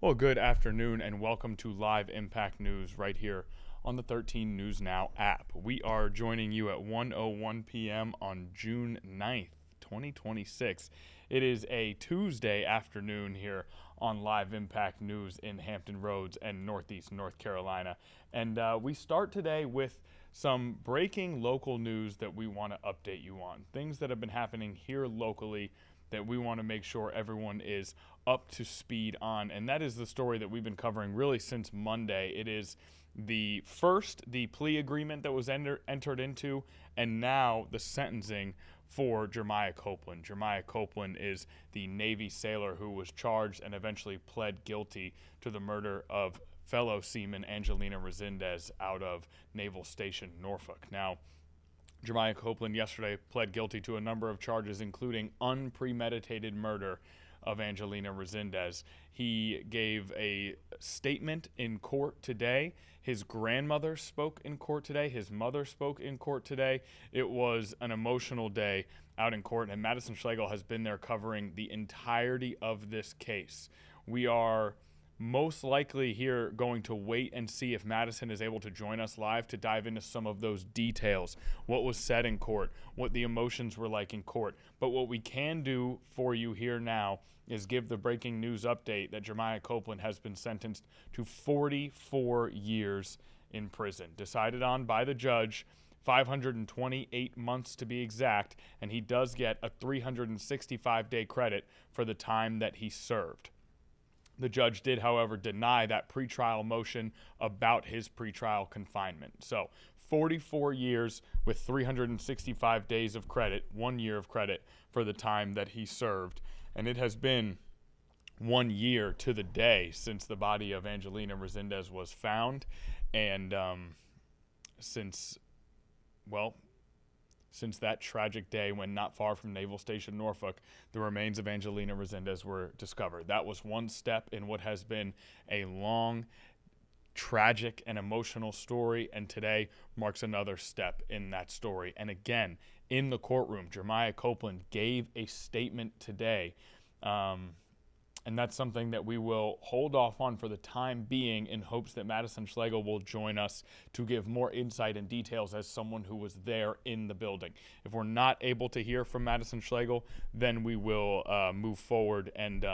Well, good afternoon and welcome to Live Impact News right here on the 13 News Now app. We are joining you at 1:01 p.m. on June 9th, 2026. It is a Tuesday afternoon here on Live Impact News in Hampton Roads and Northeast North Carolina. And we start today with some breaking local news that we want to update you on. Things that have been happening here locally that we want to make sure everyone is up to speed on. And that is the story that we've been covering really since Monday. It is the plea agreement that was entered into, and now the sentencing for Jeremiah Copeland. Jeremiah Copeland is the Navy sailor who was charged and eventually pled guilty to the murder of fellow seaman Angelina Resendez out of Naval Station Norfolk. Now, Jeremiah Copeland yesterday pled guilty to a number of charges, including unpremeditated murder of Angelina Resendez. He gave a statement in court today. His grandmother spoke in court today. His mother spoke in court today. It was an emotional day out in court, and Madison Schlegel has been there covering the entirety of this case. We are most likely here going to wait and see if Madison is able to join us live to dive into some of those details, what was said in court, what the emotions were like in court. But what we can do for you here now is give the breaking news update that Jeremiah Copeland has been sentenced to 44 years in prison, decided on by the judge, 528 months to be exact, and he does get a 365-day credit for the time that he served. The judge did, however, deny that pretrial motion about his pretrial confinement. So 44 years with 365 days of credit, 1 year of credit for the time that he served. And it has been 1 year to the day since the body of Angelina Resendez was found. And since that tragic day when not far from Naval Station Norfolk, the remains of Angelina Resendez were discovered. That was one step in what has been a long, tragic, and emotional story, and today marks another step in that story. And again, in the courtroom, Jeremiah Copeland gave a statement today, and that's something that we will hold off on for the time being in hopes that Madison Schlegel will join us to give more insight and details as someone who was there in the building. If we're not able to hear from Madison Schlegel, then we will move forward and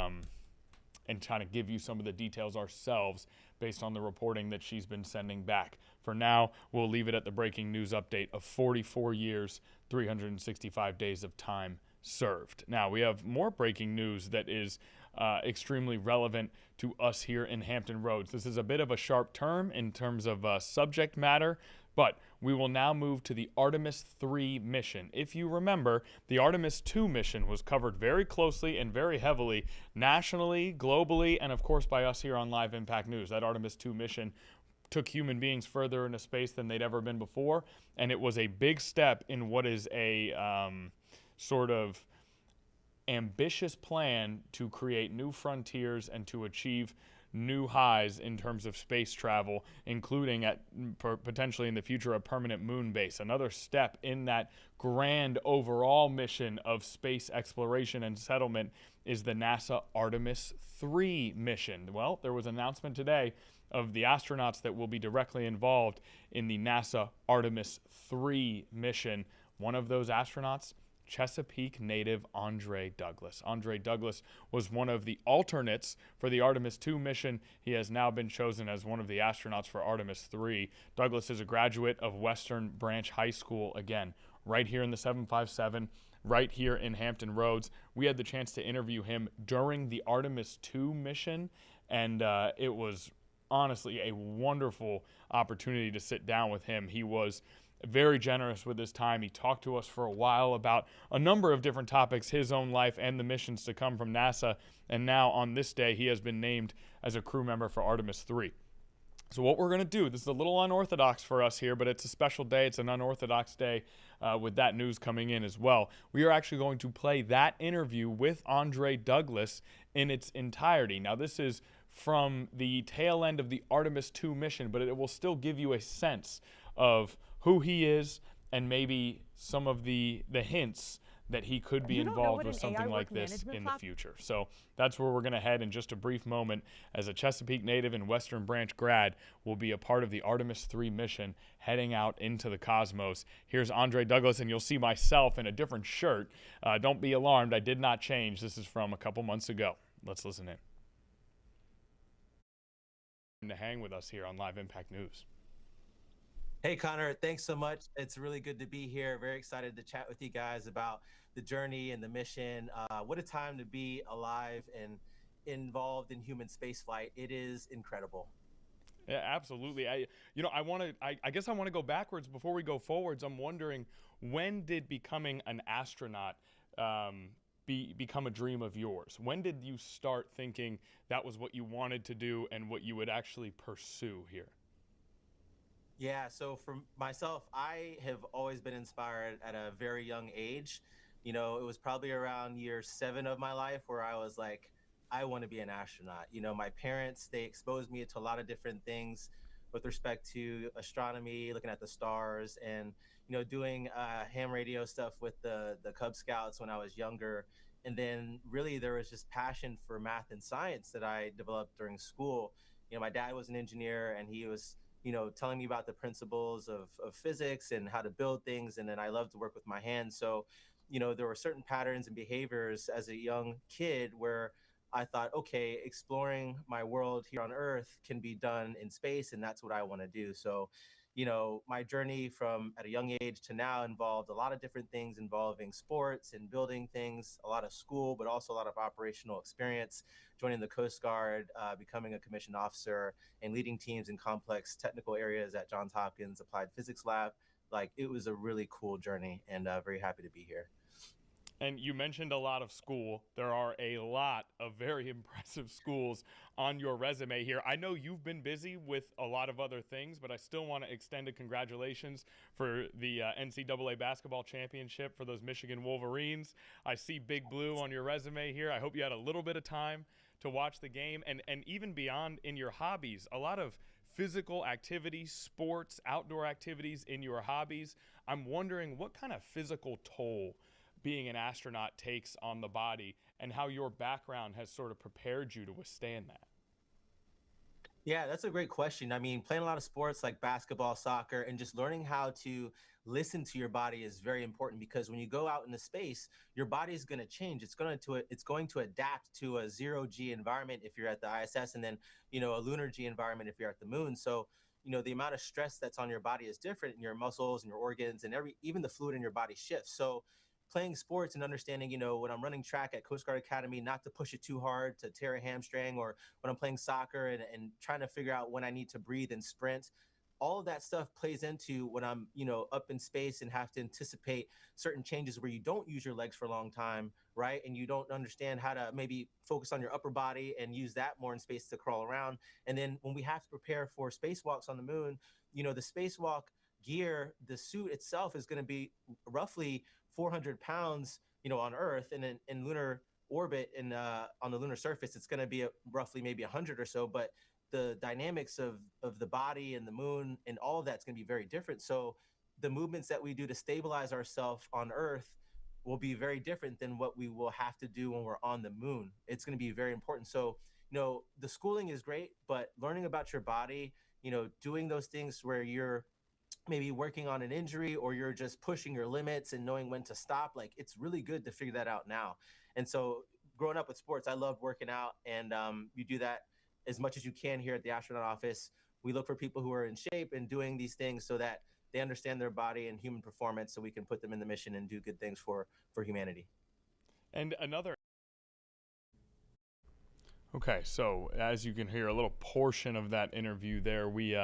try to give you some of the details ourselves based on the reporting that she's been sending back. For now, we'll leave it at the breaking news update of 44 years, 365 days of time served. Now, we have more breaking news that is extremely relevant to us here in Hampton Roads. This is a bit of a sharp term in terms of subject matter, but we will now move to the Artemis 3 mission. If you remember, the Artemis 2 mission was covered very closely and very heavily nationally, globally, and of course by us here on Live Impact News. That Artemis 2 mission took human beings further into space than they'd ever been before, and it was a big step in what is a sort of ambitious plan to create new frontiers and to achieve new highs in terms of space travel, including at potentially in the future a permanent moon base. Another step in that grand overall mission of space exploration and settlement is the NASA Artemis 3 mission. Well, there was an announcement today of the astronauts that will be directly involved in the NASA Artemis 3 mission. One of those astronauts, Chesapeake native Andre Douglas. Andre Douglas was one of the alternates for the Artemis 2 mission. He has now been chosen as one of the astronauts for Artemis 3. Douglas is a graduate of Western Branch High School, again, right here in the 757, right here in Hampton Roads. We had the chance to interview him during the Artemis 2 mission, and it was honestly a wonderful opportunity to sit down with him. He was very generous with his time. He talked to us for a while about a number of different topics, his own life and the missions to come from NASA. And now on this day, he has been named as a crew member for Artemis 3. So what we're going to do, this is a little unorthodox for us here, but it's a special day. It's an unorthodox day with that news coming in as well. We are actually going to play that interview with Andre Douglas in its entirety. Now, this is from the tail end of the Artemis 2 mission, but it will still give you a sense of who he is and maybe some of the hints that he could be You don't know involved what with an something AI like work this management in the platform? future. So that's where we're going to head in just a brief moment, as a Chesapeake native and Western Branch grad will be a part of the Artemis 3 mission heading out into the cosmos. Here's Andre Douglas, and you'll see myself in a different shirt. Don't be alarmed, I did not change. This is from a couple months ago. Let's listen in. To hang with us here on Live Impact News. Hey, Connor, thanks so much. It's really good to be here. Very excited to chat with you guys about the journey and the mission. What a time to be alive and involved in human spaceflight. It is incredible. Yeah, absolutely. I guess I want to go backwards before we go forwards. I'm wondering, when did becoming an astronaut become a dream of yours? When did you start thinking that was what you wanted to do and what you would actually pursue here? Yeah, so for myself, I have always been inspired at a very young age. It was probably around year 7 of my life where I was like, I want to be an astronaut. My parents, they exposed me to a lot of different things with respect to astronomy, looking at the stars, and doing ham radio stuff with the Cub Scouts when I was younger. And then really there was just passion for math and science that I developed during school. My dad was an engineer, and he was telling me about the principles of physics and how to build things. And then I love to work with my hands. So, there were certain patterns and behaviors as a young kid where I thought, okay, exploring my world here on Earth can be done in space, and that's what I want to do. So, my journey from at a young age to now involved a lot of different things involving sports and building things, a lot of school, but also a lot of operational experience, joining the Coast Guard, becoming a commissioned officer, and leading teams in complex technical areas at Johns Hopkins Applied Physics Lab. Like, it was a really cool journey, and very happy to be here. And you mentioned a lot of school. There are a lot of very impressive schools on your resume here. I know you've been busy with a lot of other things, but I still want to extend a congratulations for the NCAA basketball championship for those Michigan Wolverines. I see Big Blue on your resume here. I hope you had a little bit of time to watch the game, and even beyond in your hobbies, a lot of physical activities, sports, outdoor activities in your hobbies. I'm wondering what kind of physical toll being an astronaut takes on the body, and how your background has sort of prepared you to withstand that. Yeah, that's a great question. I mean, playing a lot of sports like basketball, soccer, and just learning how to listen to your body is very important, because when you go out into space, your body is going to change. It's going to adapt to a 0G environment if you're at the ISS, and then a lunar G environment if you're at the moon. So the amount of stress that's on your body is different, and your muscles and your organs and even the fluid in your body shifts. So playing sports and understanding, when I'm running track at Coast Guard Academy, not to push it too hard to tear a hamstring, or when I'm playing soccer and trying to figure out when I need to breathe and sprint. All of that stuff plays into when I'm, up in space and have to anticipate certain changes where you don't use your legs for a long time, right? And you don't understand how to maybe focus on your upper body and use that more in space to crawl around. And then when we have to prepare for spacewalks on the moon, the spacewalk gear, the suit itself is going to be roughly 400 pounds, on Earth, and in lunar orbit and on the lunar surface, it's going to be roughly maybe 100 or so. But the dynamics of the body and the moon and all of that's going to be very different. So the movements that we do to stabilize ourselves on Earth will be very different than what we will have to do when we're on the moon. It's going to be very important. So, the schooling is great, but learning about your body, doing those things where you're maybe working on an injury, or you're just pushing your limits and knowing when to stop, like, it's really good to figure that out now. And so growing up with sports, I loved working out, and you do that as much as you can here at the astronaut office. We look for people who are in shape and doing these things so that they understand their body and human performance, so we can put them in the mission and do good things for humanity. And another Okay, so as you can hear, a little portion of that interview there, we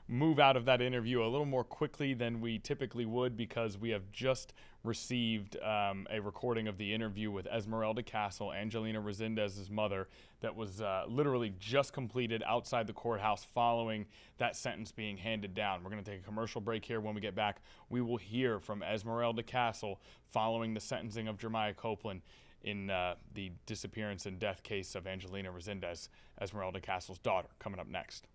move out of that interview a little more quickly than we typically would, because we have just received a recording of the interview with Esmeralda Castle, Angelina Resendez's mother, that was literally just completed outside the courthouse following that sentence being handed down. We're going to take a commercial break here. When we get back, we will hear from Esmeralda Castle following the sentencing of Jeremiah Copeland in the disappearance and death case of Angelina Resendez, Esmeralda Castle's daughter, coming up next.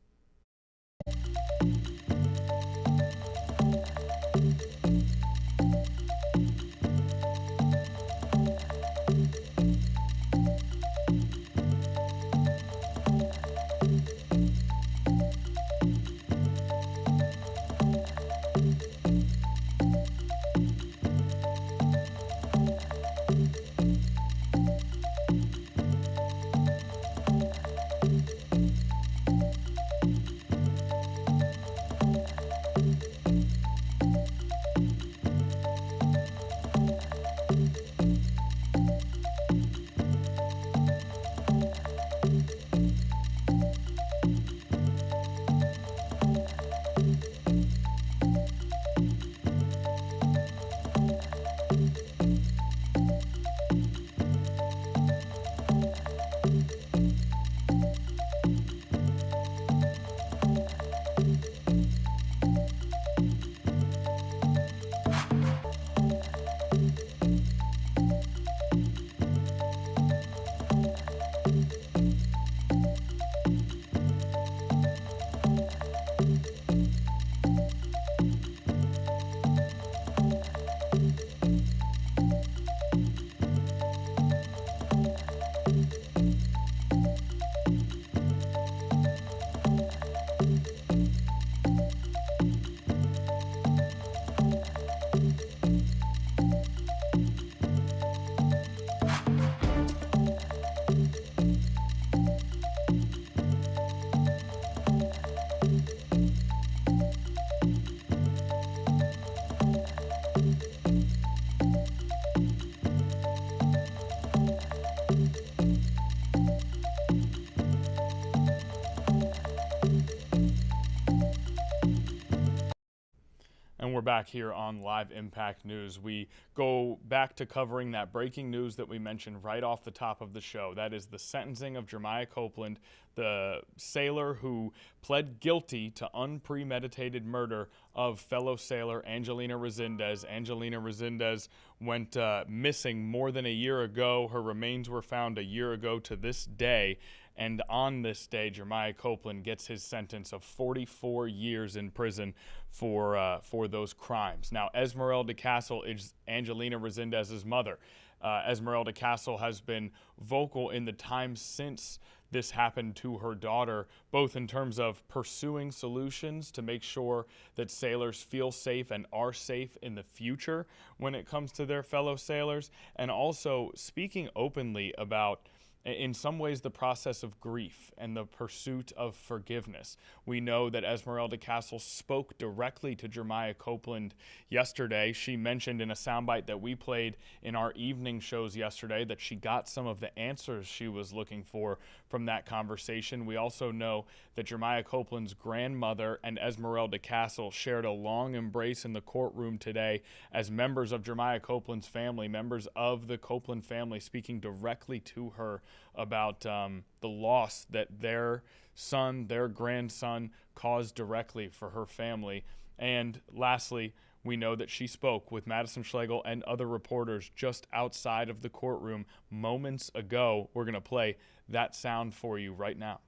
back here on Live Impact News. We go back to covering that breaking news that we mentioned right off the top of the show. That is the sentencing of Jeremiah Copeland, the sailor who pled guilty to unpremeditated murder of fellow sailor Angelina Resendez. Angelina Resendez went missing more than a year ago. Her remains were found a year ago to this day. And on this day, Jeremiah Copeland gets his sentence of 44 years in prison for those crimes. Now, Esmeralda Castle is Angelina Resendez's mother. Esmeralda Castle has been vocal in the time since this happened to her daughter, both in terms of pursuing solutions to make sure that sailors feel safe and are safe in the future when it comes to their fellow sailors, and also speaking openly about, in some ways, the process of grief and the pursuit of forgiveness. We know that Esmeralda Castle spoke directly to Jeremiah Copeland yesterday. She mentioned in a soundbite that we played in our evening shows yesterday that she got some of the answers she was looking for from that conversation. We also know that Jeremiah Copeland's grandmother and Esmeralda Castle shared a long embrace in the courtroom today as members of Jeremiah Copeland's family, members of the Copeland family, speaking directly to her about the loss that their son, their grandson, caused directly for her family. And lastly, we know that she spoke with Madison Schlegel and other reporters just outside of the courtroom moments ago. We're going to play that sound for you right now.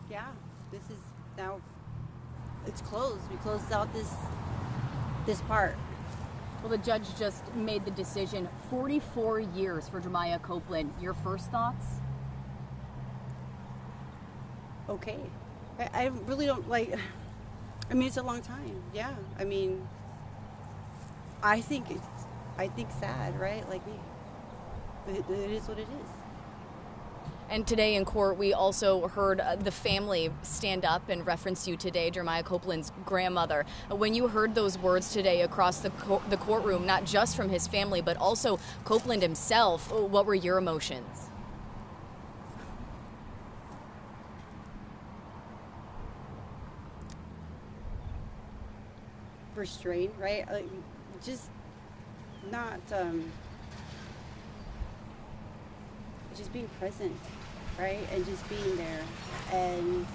Yeah, this is now, it's closed. We closed out this part. Well, the judge just made the decision. 44 years for Jeremiah Copeland. Your first thoughts? Okay. I really don't like, I mean, it's a long time. Yeah. I mean, I think sad, right? Like, it is what it is. And today in court, we also heard the family stand up and reference you today, Jeremiah Copeland's grandmother. When you heard those words today across the courtroom, not just from his family, but also Copeland himself, what were your emotions? Restrained, right? Like, just not, just being present, right? And just being there. And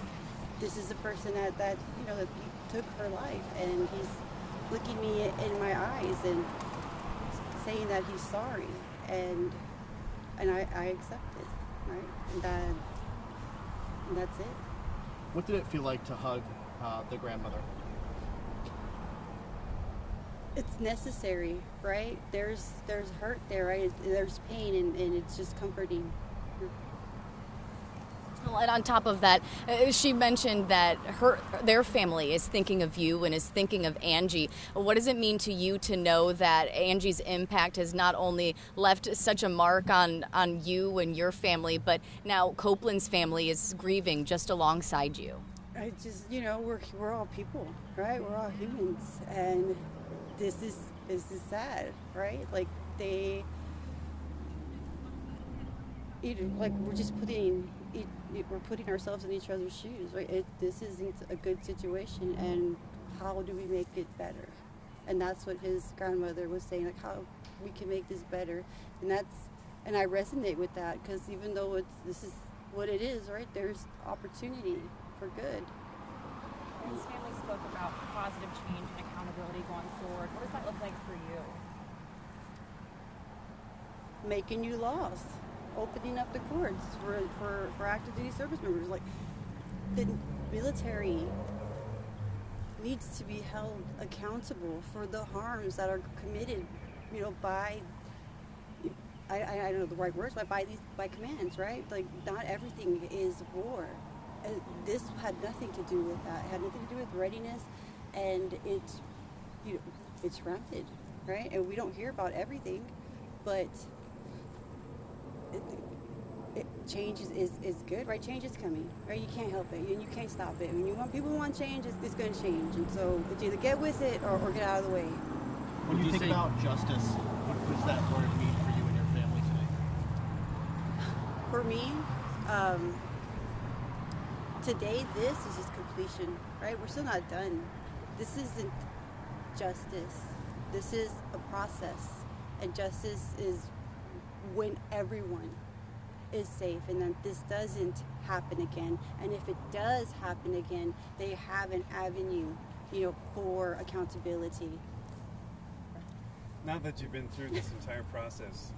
this is a person that you know, that took her life, and he's looking me in my eyes and saying that he's sorry, and I accept it, right? And that's it. What did it feel like to hug the grandmother? It's necessary, right? There's hurt there, right? There's pain, and it's just comforting. And on top of that, she mentioned that their family is thinking of you and is thinking of Angie. What does it mean to you to know that Angie's impact has not only left such a mark on you and your family, but now Copeland's family is grieving just alongside you? I just, you know, we're all people, right? We're all humans, and this is sad, right? Like, we're putting ourselves in each other's shoes, right? This isn't a good situation, and how do we make it better? And that's what his grandmother was saying, like, how we can make this better. And I resonate with that, because even though this is what it is, right? There's opportunity for good. His family spoke about positive change and accountability going forward. What does that look like for you? Making new laws, opening up the courts for active duty service members. Like, the military needs to be held accountable for the harms that are committed, you know, by, I don't know the right words, but by commands, right? Like, not everything is war. This had nothing to do with that. It had nothing to do with readiness, and it's rampant, right? And we don't hear about everything, but change is good, right? Change is coming, right? You can't help it, and you can't stop it. When people want change, it's going to change, and so it's either get with it or get out of the way. When you think about justice, what does that sort of mean for you and your family today? For me, today, this is just completion, right? We're still not done. This isn't justice. This is a process. And justice is when everyone is safe and that this doesn't happen again. And if it does happen again, they have an avenue, for accountability. Now that you've been through this entire process,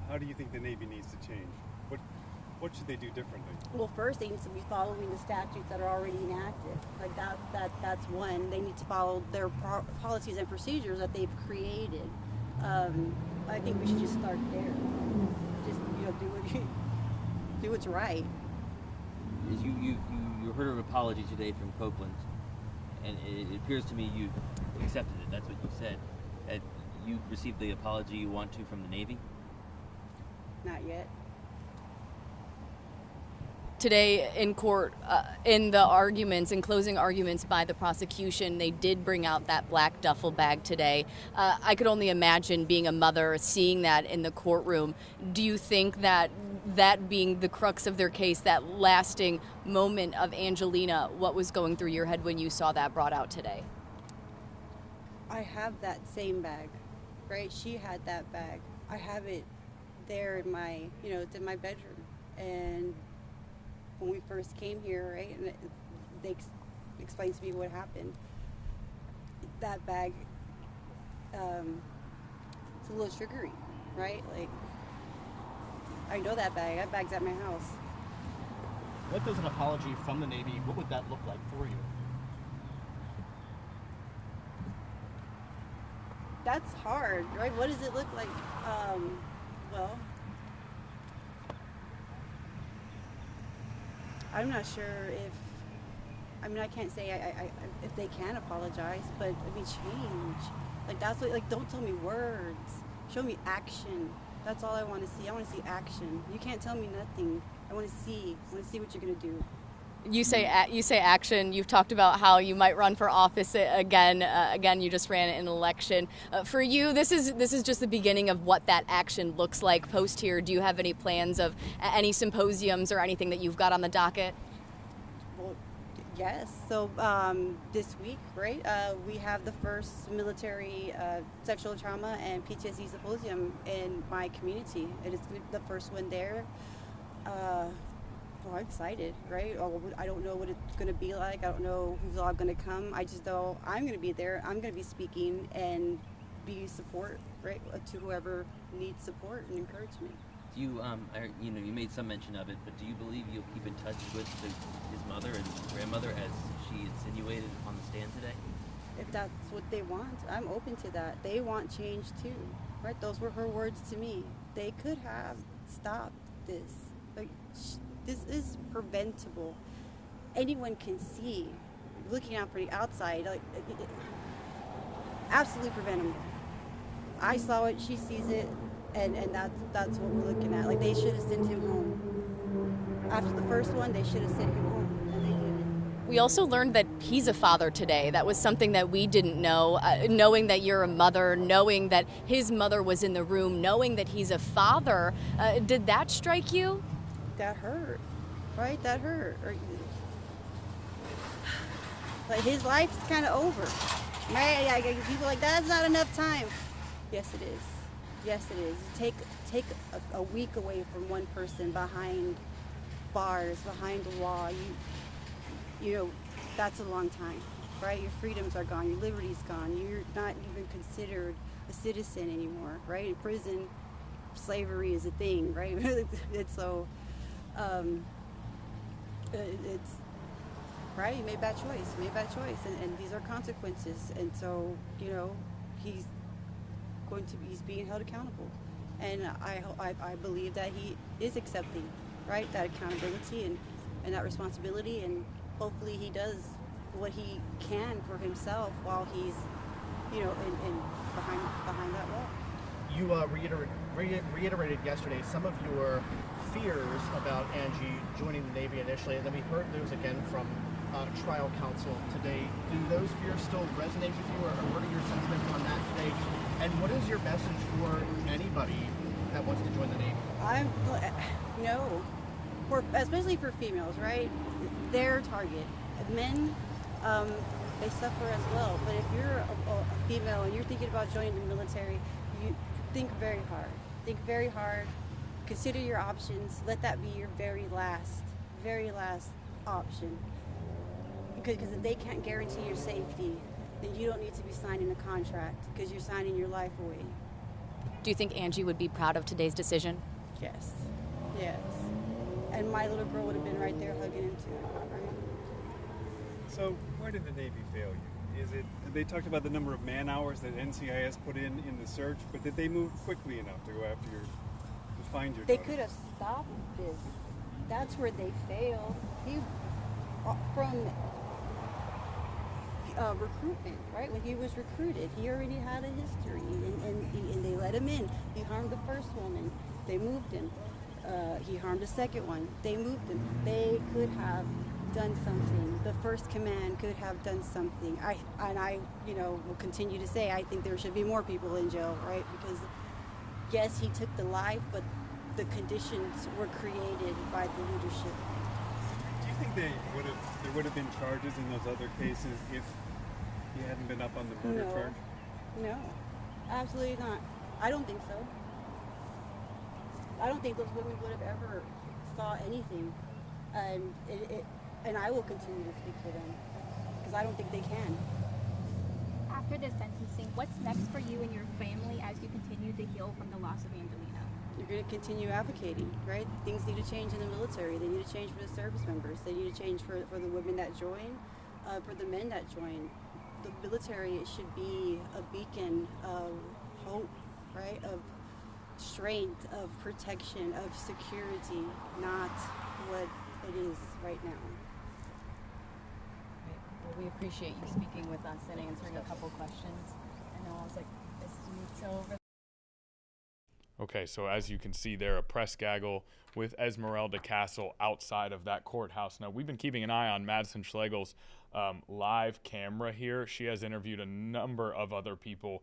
how do you think the Navy needs to change? What should they do differently? Well, first they need to be following the statutes that are already enacted. Like that's one. They need to follow their policies and procedures that they've created. I think we should just start there. Just do what's right. You heard an apology today from Copeland, and it appears to me you've accepted it. That's what you said. You received the apology you want to from the Navy? Not yet. Today in court, in the closing arguments by the prosecution, they did bring out that black duffel bag today. I could only imagine being a mother, seeing that in the courtroom. Do you think that being the crux of their case, that lasting moment of Angelina, what was going through your head when you saw that brought out today? I have that same bag, right? She had that bag. I have it there in my, it's in my bedroom. And when we first came here, right, and they explained to me what happened, that bag, it's a little triggery, right? Like, I know that bag. That bag's at my house. What does an apology from the Navy, what would that look like for you? That's hard, right? What does it look like? Well, I'm not sure I can't say if they can apologize, but change. Like, that's what, don't tell me words. Show me action. That's all I want to see. I want to see action. You can't tell me nothing. I want to see what you're going to do. You say action. You've talked about how you might run for office again. Again, you just ran an election. For you, this is just the beginning of what that action looks like post here. Do you have any plans of any symposiums or anything that you've got on the docket? Well, yes. So this week, right, we have the first military sexual trauma and PTSD symposium in my community. It is the first one there. I'm excited, right? I don't know what it's going to be like. I don't know who's all going to come. I just know I'm going to be there. I'm going to be speaking and be support, right, to whoever needs support and encouragement. Do you, you made some mention of it, but do you believe you'll keep in touch with his mother and grandmother as she insinuated on the stand today? If that's what they want, I'm open to that. They want change too, right? Those were her words to me. They could have stopped this. Like, this is preventable. Anyone can see, looking out from the outside, absolutely preventable. I saw it, she sees it, and that's what we're looking at. Like, they should have sent him home. After the first one, they should have sent him home, and they didn't. We also learned that he's a father today. That was something that we didn't know. Knowing that you're a mother, knowing that his mother was in the room, knowing that he's a father, did that strike you? That hurt, right? That hurt. Like, his life's kind of over, right? People are like, that's not enough time. Yes, it is. Yes, it is. Take a week away from one person behind bars, behind the law. That's a long time, right? Your freedoms are gone. Your liberty's gone. You're not even considered a citizen anymore, right? In prison, slavery is a thing, right? It's so. It's right. You made a bad choice, and these are consequences. And so, he's being held accountable, and I believe that he is accepting, right, that accountability and that responsibility, and hopefully he does what he can for himself while he's, in behind that wall. You reiterated yesterday some of your fears about Angie joining the Navy initially, and then we heard news again from trial counsel today. Do those fears still resonate with you, or what are your sentiments on that today? And what is your message for anybody that wants to join the Navy? No. especially for females, right? Their target. Men, they suffer as well. But if you're a female and you're thinking about joining the military, you think very hard. Think very hard. Consider your options. Let that be your very last option. Because if they can't guarantee your safety, then you don't need to be signing a contract because you're signing your life away. Do you think Angie would be proud of today's decision? Yes. Yes. And my little girl would have been right there hugging him too, right? So where did the Navy fail you? Is it, they talked about the number of man hours that NCIS put in the search, but did they move quickly enough to go after to find your They daughter? could have stopped this. That's where they failed. From recruitment, right? When he was recruited, he already had a history, and they let him in. He harmed the first woman. They moved him. He harmed the second one. They moved him. They could have done something. The first command could have done something. I will continue to say I think there should be more people in jail, right? Because yes, he took the life, but the conditions were created by the leadership. Do you think there would have been charges in those other cases if he hadn't been up on the murder charge? No, absolutely not. I don't think so. I don't think those women would have ever thought anything, and I will continue to speak for them because I don't think they can. After this sentencing, what's next for you and your family as you continue to heal from the loss of Angelina? You're going to continue advocating, right? Things need to change in the military. They need to change for the service members. They need to change for the women that join, for the men that join. The military should be a beacon of hope, right? Of strength, of protection, of security, not what it is right now. Well, we appreciate you speaking with us and answering a couple questions. I know I was like, this is so over. Okay, so as you can see there, a press gaggle with Esmeralda Castle outside of that courthouse. Now, we've been keeping an eye on Madison Schlegel's live camera here. She has interviewed a number of other people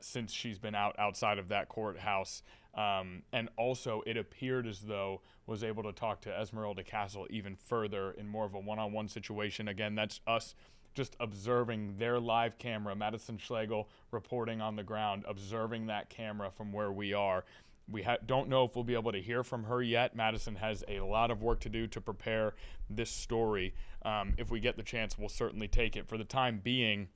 since she's been outside of that courthouse. And also, it appeared as though was able to talk to Esmeralda Castle even further in more of a one-on-one situation. Again, that's us just observing their live camera, Madison Schlegel reporting on the ground, observing that camera from where we are. We don't know if we'll be able to hear from her yet. Madison has a lot of work to do to prepare this story. If we get the chance, we'll certainly take it. For the time being,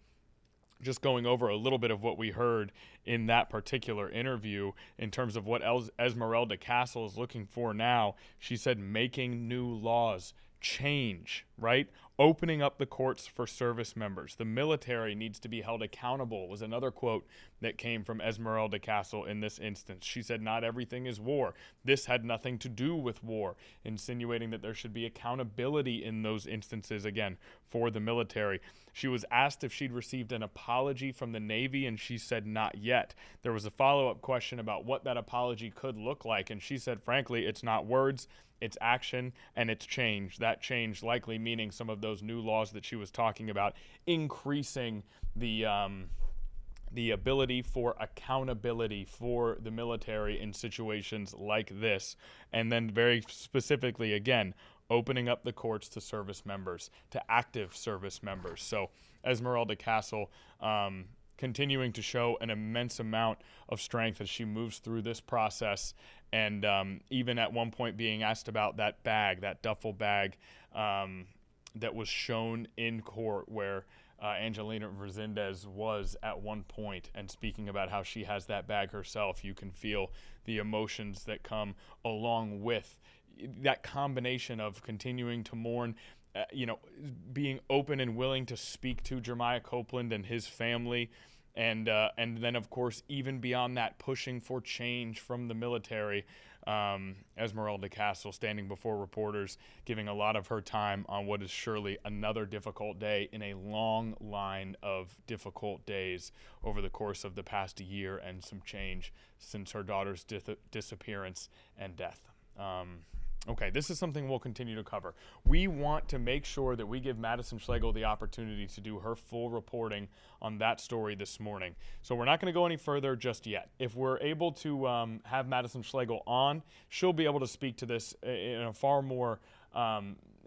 just going over a little bit of what we heard in that particular interview in terms of what Esmeralda Castle is looking for now. She said making new laws, change, right? Opening up the courts for service members. The military needs to be held accountable was another quote that came from Esmeralda Castle in this instance. She said not everything is war. This had nothing to do with war, insinuating that there should be accountability in those instances, again, for the military. She was asked if she'd received an apology from the Navy, and she said not yet. There was a follow-up question about what that apology could look like, and she said, frankly, it's not words, it's action, and it's change. That change likely meaning some of those new laws that she was talking about, increasing the ability for accountability for the military in situations like this. And then very specifically, again, opening up the courts to service members, to active service members. So Esmeralda Castle continuing to show an immense amount of strength as she moves through this process. And even at one point being asked about that bag, that duffel bag that was shown in court where Angelina Resendez was at one point, and speaking about how she has that bag herself, you can feel the emotions that come along with that combination of continuing to mourn, being open and willing to speak to Jeremiah Copeland and his family, and then, of course, even beyond that, pushing for change from the military. Esmeralda Castle standing before reporters, giving a lot of her time on what is surely another difficult day in a long line of difficult days over the course of the past year and some change since her daughter's disappearance and death. Okay, this is something we'll continue to cover. We want to make sure that we give Madison Schlegel the opportunity to do her full reporting on that story this morning. So we're not going to go any further just yet. If we're able to have Madison Schlegel on, she'll be able to speak to this in a far more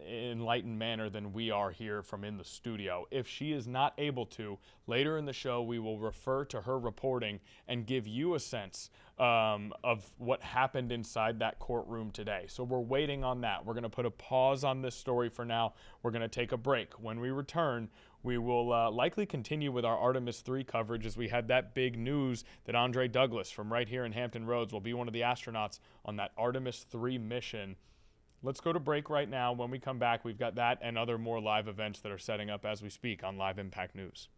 enlightened manner than we are here from in the studio. If she is not able to, later in the show we will refer to her reporting and give you a sense of what happened inside that courtroom today. So we're waiting on that. We're going to put a pause on this story for now. We're going to take a break. When we return, we will likely continue with our Artemis 3 coverage, as we had that big news that Andre Douglas from right here in Hampton Roads will be one of the astronauts on that Artemis 3 mission. Let's go to break right now. When we come back, we've got that and other more live events that are setting up as we speak on Live Impact News.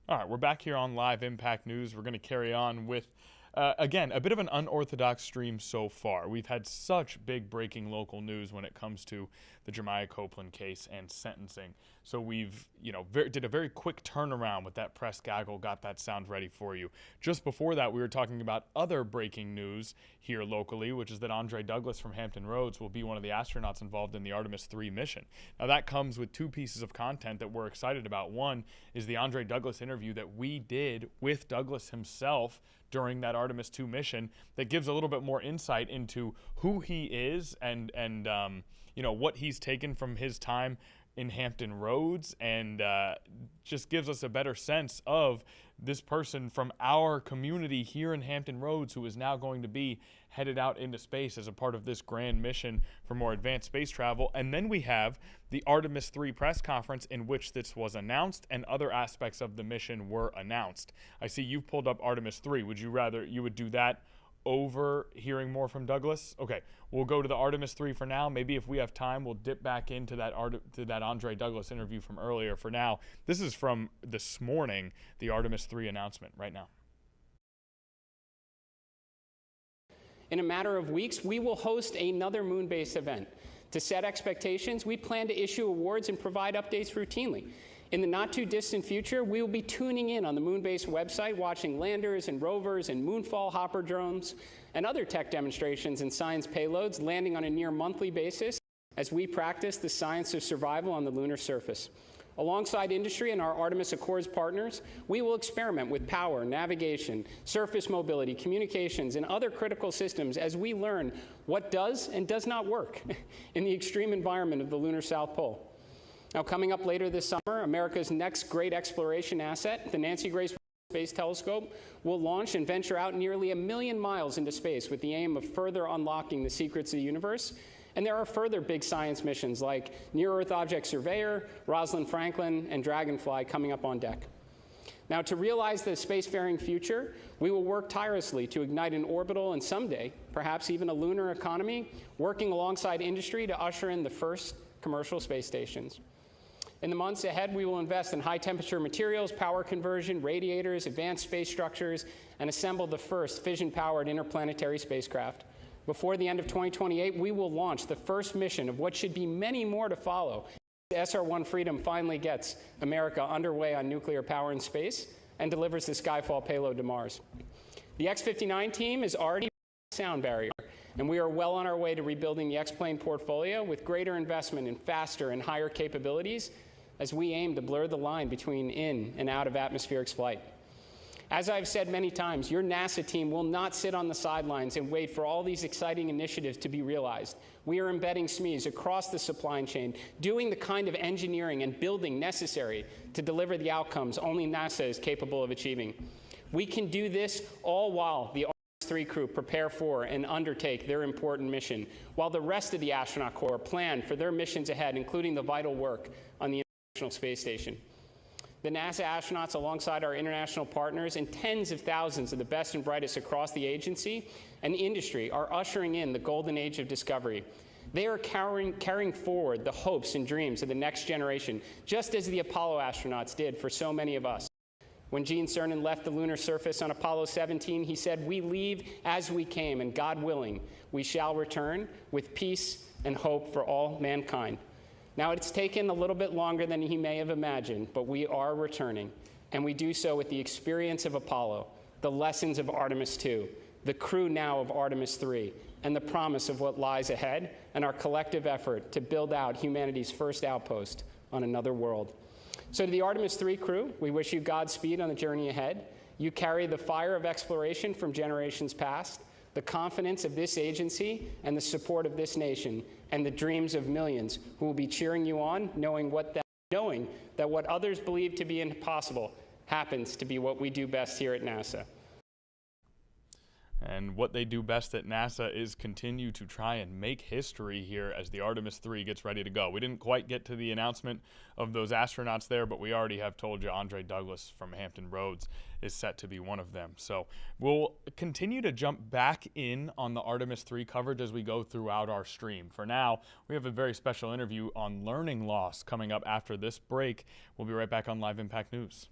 All right, we're back here on Live Impact News. We're going to carry on with, again, a bit of an unorthodox stream so far. We've had such big breaking local news when it comes to the Jeremiah Copeland case and sentencing. So we've, did a very quick turnaround with that press gaggle, got that sound ready for you. Just before that, we were talking about other breaking news here locally, which is that Andre Douglas from Hampton Roads will be one of the astronauts involved in the Artemis 3 mission. Now that comes with two pieces of content that we're excited about. One is the Andre Douglas interview that we did with Douglas himself during that Artemis 2 mission that gives a little bit more insight into who he is and what he's taken from his time in Hampton Roads, and just gives us a better sense of this person from our community here in Hampton Roads who is now going to be headed out into space as a part of this grand mission for more advanced space travel. And then we have the Artemis 3 press conference in which this was announced and other aspects of the mission were announced. I see you've pulled up Artemis 3. Would you rather you would do that over hearing more from Douglas? Okay, we'll go to the Artemis 3 for now. Maybe if we have time, we'll dip back into that Andre Douglas interview from earlier. For now, this is from this morning, the Artemis 3 announcement right now. In a matter of weeks, we will host another moon-based event. To set expectations, we plan to issue awards and provide updates routinely. In the not-too-distant future, we will be tuning in on the Moonbase website, watching landers and rovers and moonfall hopper drones and other tech demonstrations and science payloads landing on a near-monthly basis as we practice the science of survival on the lunar surface. Alongside industry and our Artemis Accords partners, we will experiment with power, navigation, surface mobility, communications, and other critical systems as we learn what does and does not work in the extreme environment of the lunar South Pole. Now, coming up later this summer, America's next great exploration asset, the Nancy Grace Space Telescope, will launch and venture out nearly 1 million miles into space with the aim of further unlocking the secrets of the universe. And there are further big science missions like Near-Earth Object Surveyor, Rosalind Franklin, and Dragonfly coming up on deck. Now, to realize the spacefaring future, we will work tirelessly to ignite an orbital and someday, perhaps even a lunar economy, working alongside industry to usher in the first commercial space stations. In the months ahead, we will invest in high-temperature materials, power conversion, radiators, advanced space structures, and assemble the first fission-powered interplanetary spacecraft. Before the end of 2028, we will launch the first mission of what should be many more to follow. SR-1 Freedom finally gets America underway on nuclear power in space and delivers the Skyfall payload to Mars. The X-59 team is already a sound barrier, and we are well on our way to rebuilding the X-plane portfolio with greater investment in faster and higher capabilities as we aim to blur the line between in and out of atmospheric flight. As I've said many times, your NASA team will not sit on the sidelines and wait for all these exciting initiatives to be realized. We are embedding SMEs across the supply chain, doing the kind of engineering and building necessary to deliver the outcomes only NASA is capable of achieving. We can do this all while the Artemis 3 crew prepare for and undertake their important mission, while the rest of the astronaut corps plan for their missions ahead, including the vital work on the International Space Station. The NASA astronauts, alongside our international partners and tens of thousands of the best and brightest across the agency and industry, are ushering in the golden age of discovery. They are carrying forward the hopes and dreams of the next generation, just as the Apollo astronauts did for so many of us. When Gene Cernan left the lunar surface on Apollo 17, he said, "We leave as we came, and God willing, we shall return with peace and hope for all mankind." Now, it's taken a little bit longer than he may have imagined, but we are returning, and we do so with the experience of Apollo, the lessons of Artemis 2, the crew now of Artemis 3, and the promise of what lies ahead, and our collective effort to build out humanity's first outpost on another world. So to the Artemis 3 crew, we wish you Godspeed on the journey ahead. You carry the fire of exploration from generations past, the confidence of this agency and the support of this nation, and the dreams of millions who will be cheering you on, knowing that what others believe to be impossible happens to be what we do best here at NASA. And what they do best at NASA is continue to try and make history here as the Artemis 3 gets ready to go. We didn't quite get to the announcement of those astronauts there, but we already have told you Andre Douglas from Hampton Roads is set to be one of them. So we'll continue to jump back in on the Artemis 3 coverage as we go throughout our stream. For now, we have a very special interview on learning loss coming up after this break. We'll be right back on Live Impact News.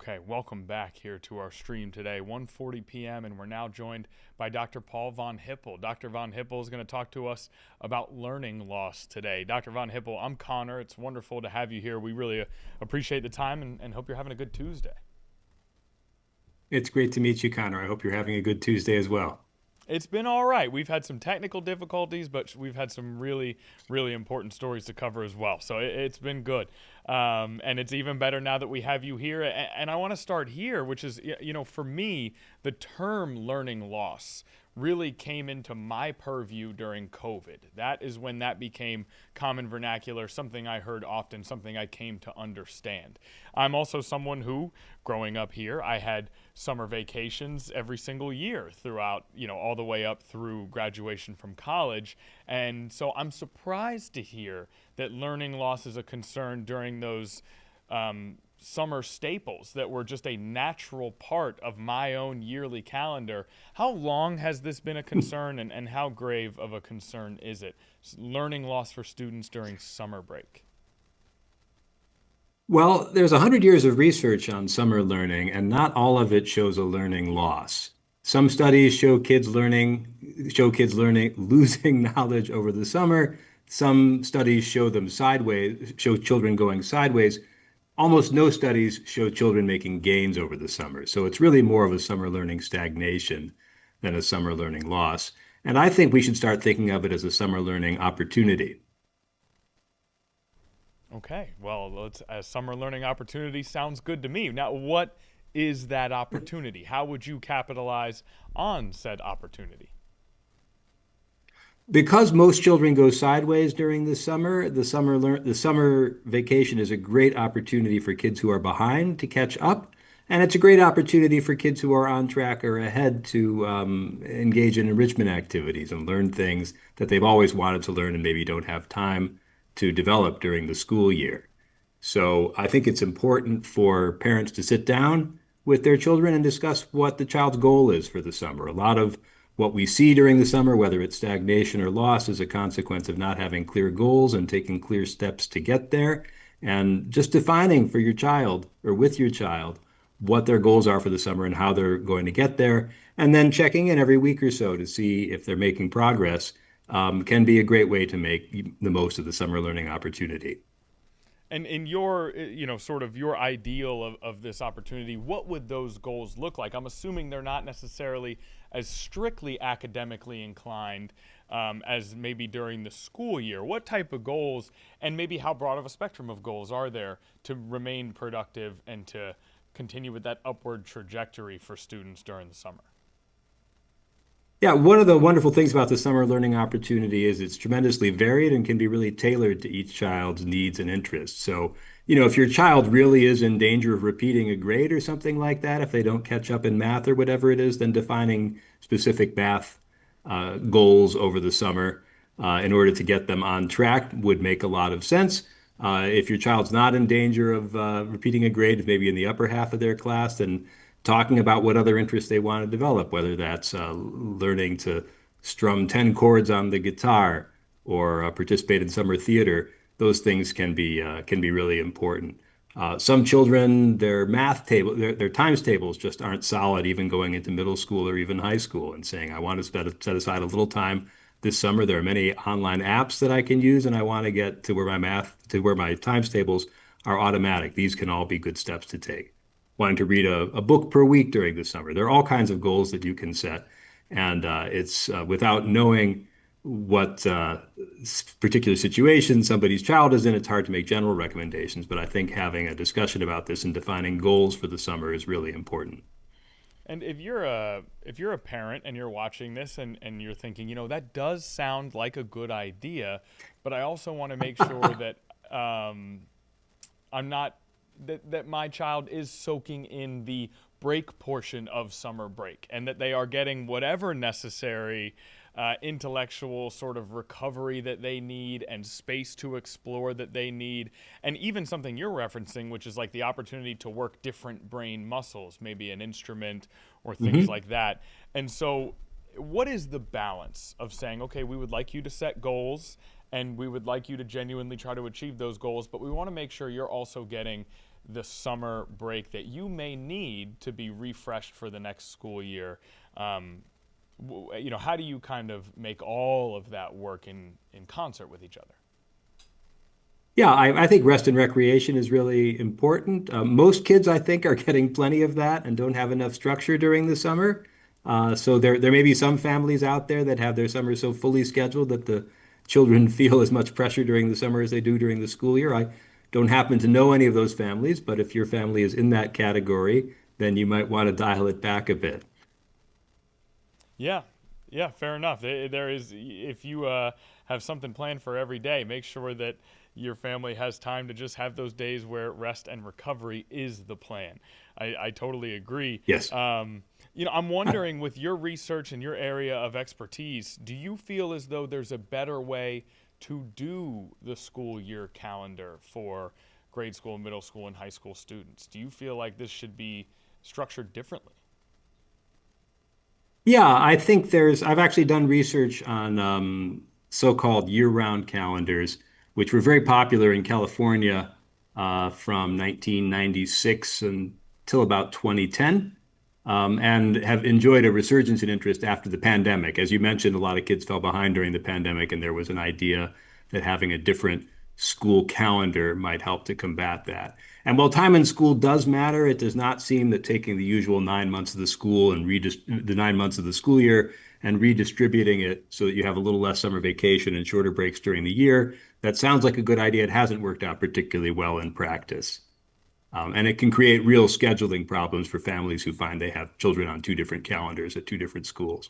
Okay, welcome back here to our stream today, 1:40 p.m., and we're now joined by Dr. Paul Von Hippel. Dr. Von Hippel is going to talk to us about learning loss today. Dr. Von Hippel, I'm Connor. It's wonderful to have you here. We really appreciate the time and hope you're having a good Tuesday. It's great to meet you, Connor. I hope you're having a good Tuesday as well. It's been all right. We've had some technical difficulties, but we've had some really, really important stories to cover as well. So it's been good. And it's even better now that we have you here. And I want to start here, which is, for me, the term learning loss really came into my purview during COVID. That is when that became common vernacular, something I heard often, something I came to understand. I'm also someone who, growing up here, I had summer vacations every single year throughout, all the way up through graduation from college. And so I'm surprised to hear that learning loss is a concern during those summer staples that were just a natural part of my own yearly calendar. How long has this been a concern, and how grave of a concern is it? Learning loss for students during summer break. Well, there's 100 years of research on summer learning, and not all of it shows a learning loss. Some studies show kids losing knowledge over the summer. Some studies show children going sideways. Almost no studies show children making gains over the summer. So it's really more of a summer learning stagnation than a summer learning loss. And I think we should start thinking of it as a summer learning opportunity. Okay, well, a summer learning opportunity sounds good to me. Now, what is that opportunity? How would you capitalize on said opportunity? Because most children go sideways during the summer vacation is a great opportunity for kids who are behind to catch up, and it's a great opportunity for kids who are on track or ahead to engage in enrichment activities and learn things that they've always wanted to learn and maybe don't have time to develop during the school year. So I think it's important for parents to sit down with their children and discuss what the child's goal is for the summer. A lot of what we see during the summer, whether it's stagnation or loss, is a consequence of not having clear goals and taking clear steps to get there. And just defining for your child or with your child what their goals are for the summer and how they're going to get there. And then checking in every week or so to see if they're making progress can be a great way to make the most of the summer learning opportunity. And in your, sort of your ideal of this opportunity, what would those goals look like? I'm assuming they're not necessarily as strictly academically inclined as maybe during the school year. What type of goals, and maybe how broad of a spectrum of goals are there to remain productive and to continue with that upward trajectory for students during the summer? Yeah, one of the wonderful things about the summer learning opportunity is it's tremendously varied and can be really tailored to each child's needs and interests. So, if your child really is in danger of repeating a grade or something like that, if they don't catch up in math or whatever it is, then defining specific math goals over the summer in order to get them on track would make a lot of sense. If your child's not in danger of repeating a grade, maybe in the upper half of their class, then talking about what other interests they want to develop, whether that's learning to strum 10 chords on the guitar or participate in summer theater. Those things can be really important. Some children, their their times tables just aren't solid, even going into middle school or even high school, and saying, I want to set aside a little time this summer. There are many online apps that I can use, and I want to get to where my times tables are automatic. These can all be good steps to take. Wanting to read a book per week during the summer. There are all kinds of goals that you can set. And it's without knowing what particular situation somebody's child is in, it's hard to make general recommendations. But I think having a discussion about this and defining goals for the summer is really important. And if you're a parent and you're watching this and you're thinking, that does sound like a good idea, but I also want to make sure that that my child is soaking in the break portion of summer break and that they are getting whatever necessary intellectual sort of recovery that they need and space to explore that they need. And even something you're referencing, which is like the opportunity to work different brain muscles, maybe an instrument or things like that. And so what is the balance of saying, okay, we would like you to set goals and we would like you to genuinely try to achieve those goals, but we want to make sure you're also getting the summer break that you may need to be refreshed for the next school year. How do you kind of make all of that work in concert with each other? Yeah, I think rest and recreation is really important. Most kids, I think, are getting plenty of that and don't have enough structure during the summer. So there may be some families out there that have their summer so fully scheduled that the children feel as much pressure during the summer as they do during the school year. I don't happen to know any of those families, but if your family is in that category, then you might want to dial it back a bit. Yeah, yeah, fair enough. There is, if you have something planned for every day, make sure that your family has time to just have those days where rest and recovery is the plan. I totally agree. Yes. I'm wondering, with your research and your area of expertise, do you feel as though there's a better way to do the school year calendar for grade school, middle school, and high school students? Do you feel like this should be structured differently? Yeah, I think I've actually done research on so-called year-round calendars, which were very popular in California from 1996 until about 2010, and have enjoyed a resurgence in interest after the pandemic. As you mentioned, a lot of kids fell behind during the pandemic, and there was an idea that having a different school calendar might help to combat that. And while time in school does matter, it does not seem that taking the usual 9 months of the school and the 9 months of the school year and redistributing it so that you have a little less summer vacation and shorter breaks during the year, that sounds like a good idea. It hasn't worked out particularly well in practice. And it can create real scheduling problems for families who find they have children on two different calendars at two different schools,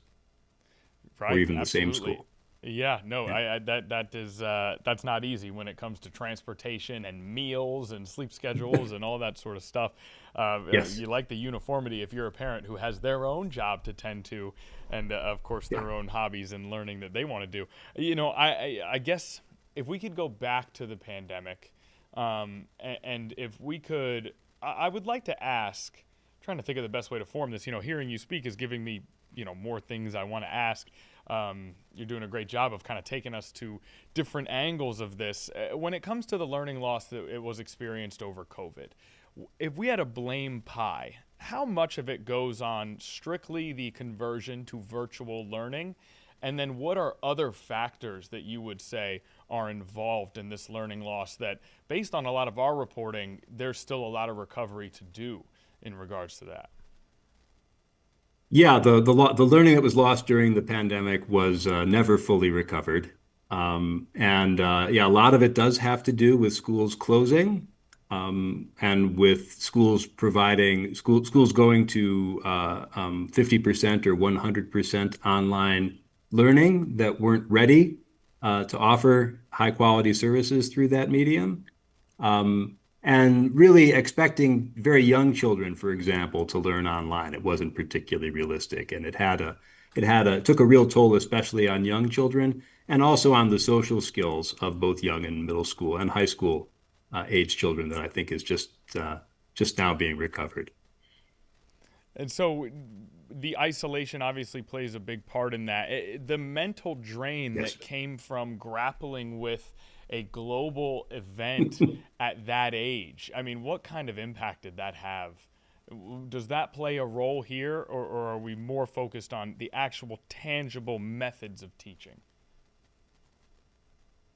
Right, or even the same absolutely. school. Yeah, no, Yeah. that's not easy when it comes to transportation and meals and sleep schedules and all that sort of stuff. Yes. You like the uniformity if you're a parent who has their own job to tend to, and of course their own hobbies and learning that they want to do. I guess if we could go back to the pandemic, and if we could, I would like to ask. Trying to think of the best way to form this. Hearing you speak is giving me more things I want to ask. You're doing a great job of kind of taking us to different angles of this. When it comes to the learning loss that it was experienced over COVID, if we had a blame pie, how much of it goes on strictly the conversion to virtual learning? And then what are other factors that you would say are involved in this learning loss that, based on a lot of our reporting, there's still a lot of recovery to do in regards to that? Yeah, the learning that was lost during the pandemic was never fully recovered. Yeah, a lot of it does have to do with schools closing, and with schools going to 50% or 100% online learning that weren't ready to offer high quality services through that medium. And really expecting very young children, for example, to learn online. It wasn't particularly realistic, and it took a real toll, especially on young children, and also on the social skills of both young and middle school and high school age children that I think is just now being recovered. And so the isolation obviously plays a big part in that. The mental drain Yes. that came from grappling with a global event at that age. I mean, what kind of impact did that have? Does that play a role here, or are we more focused on the actual tangible methods of teaching?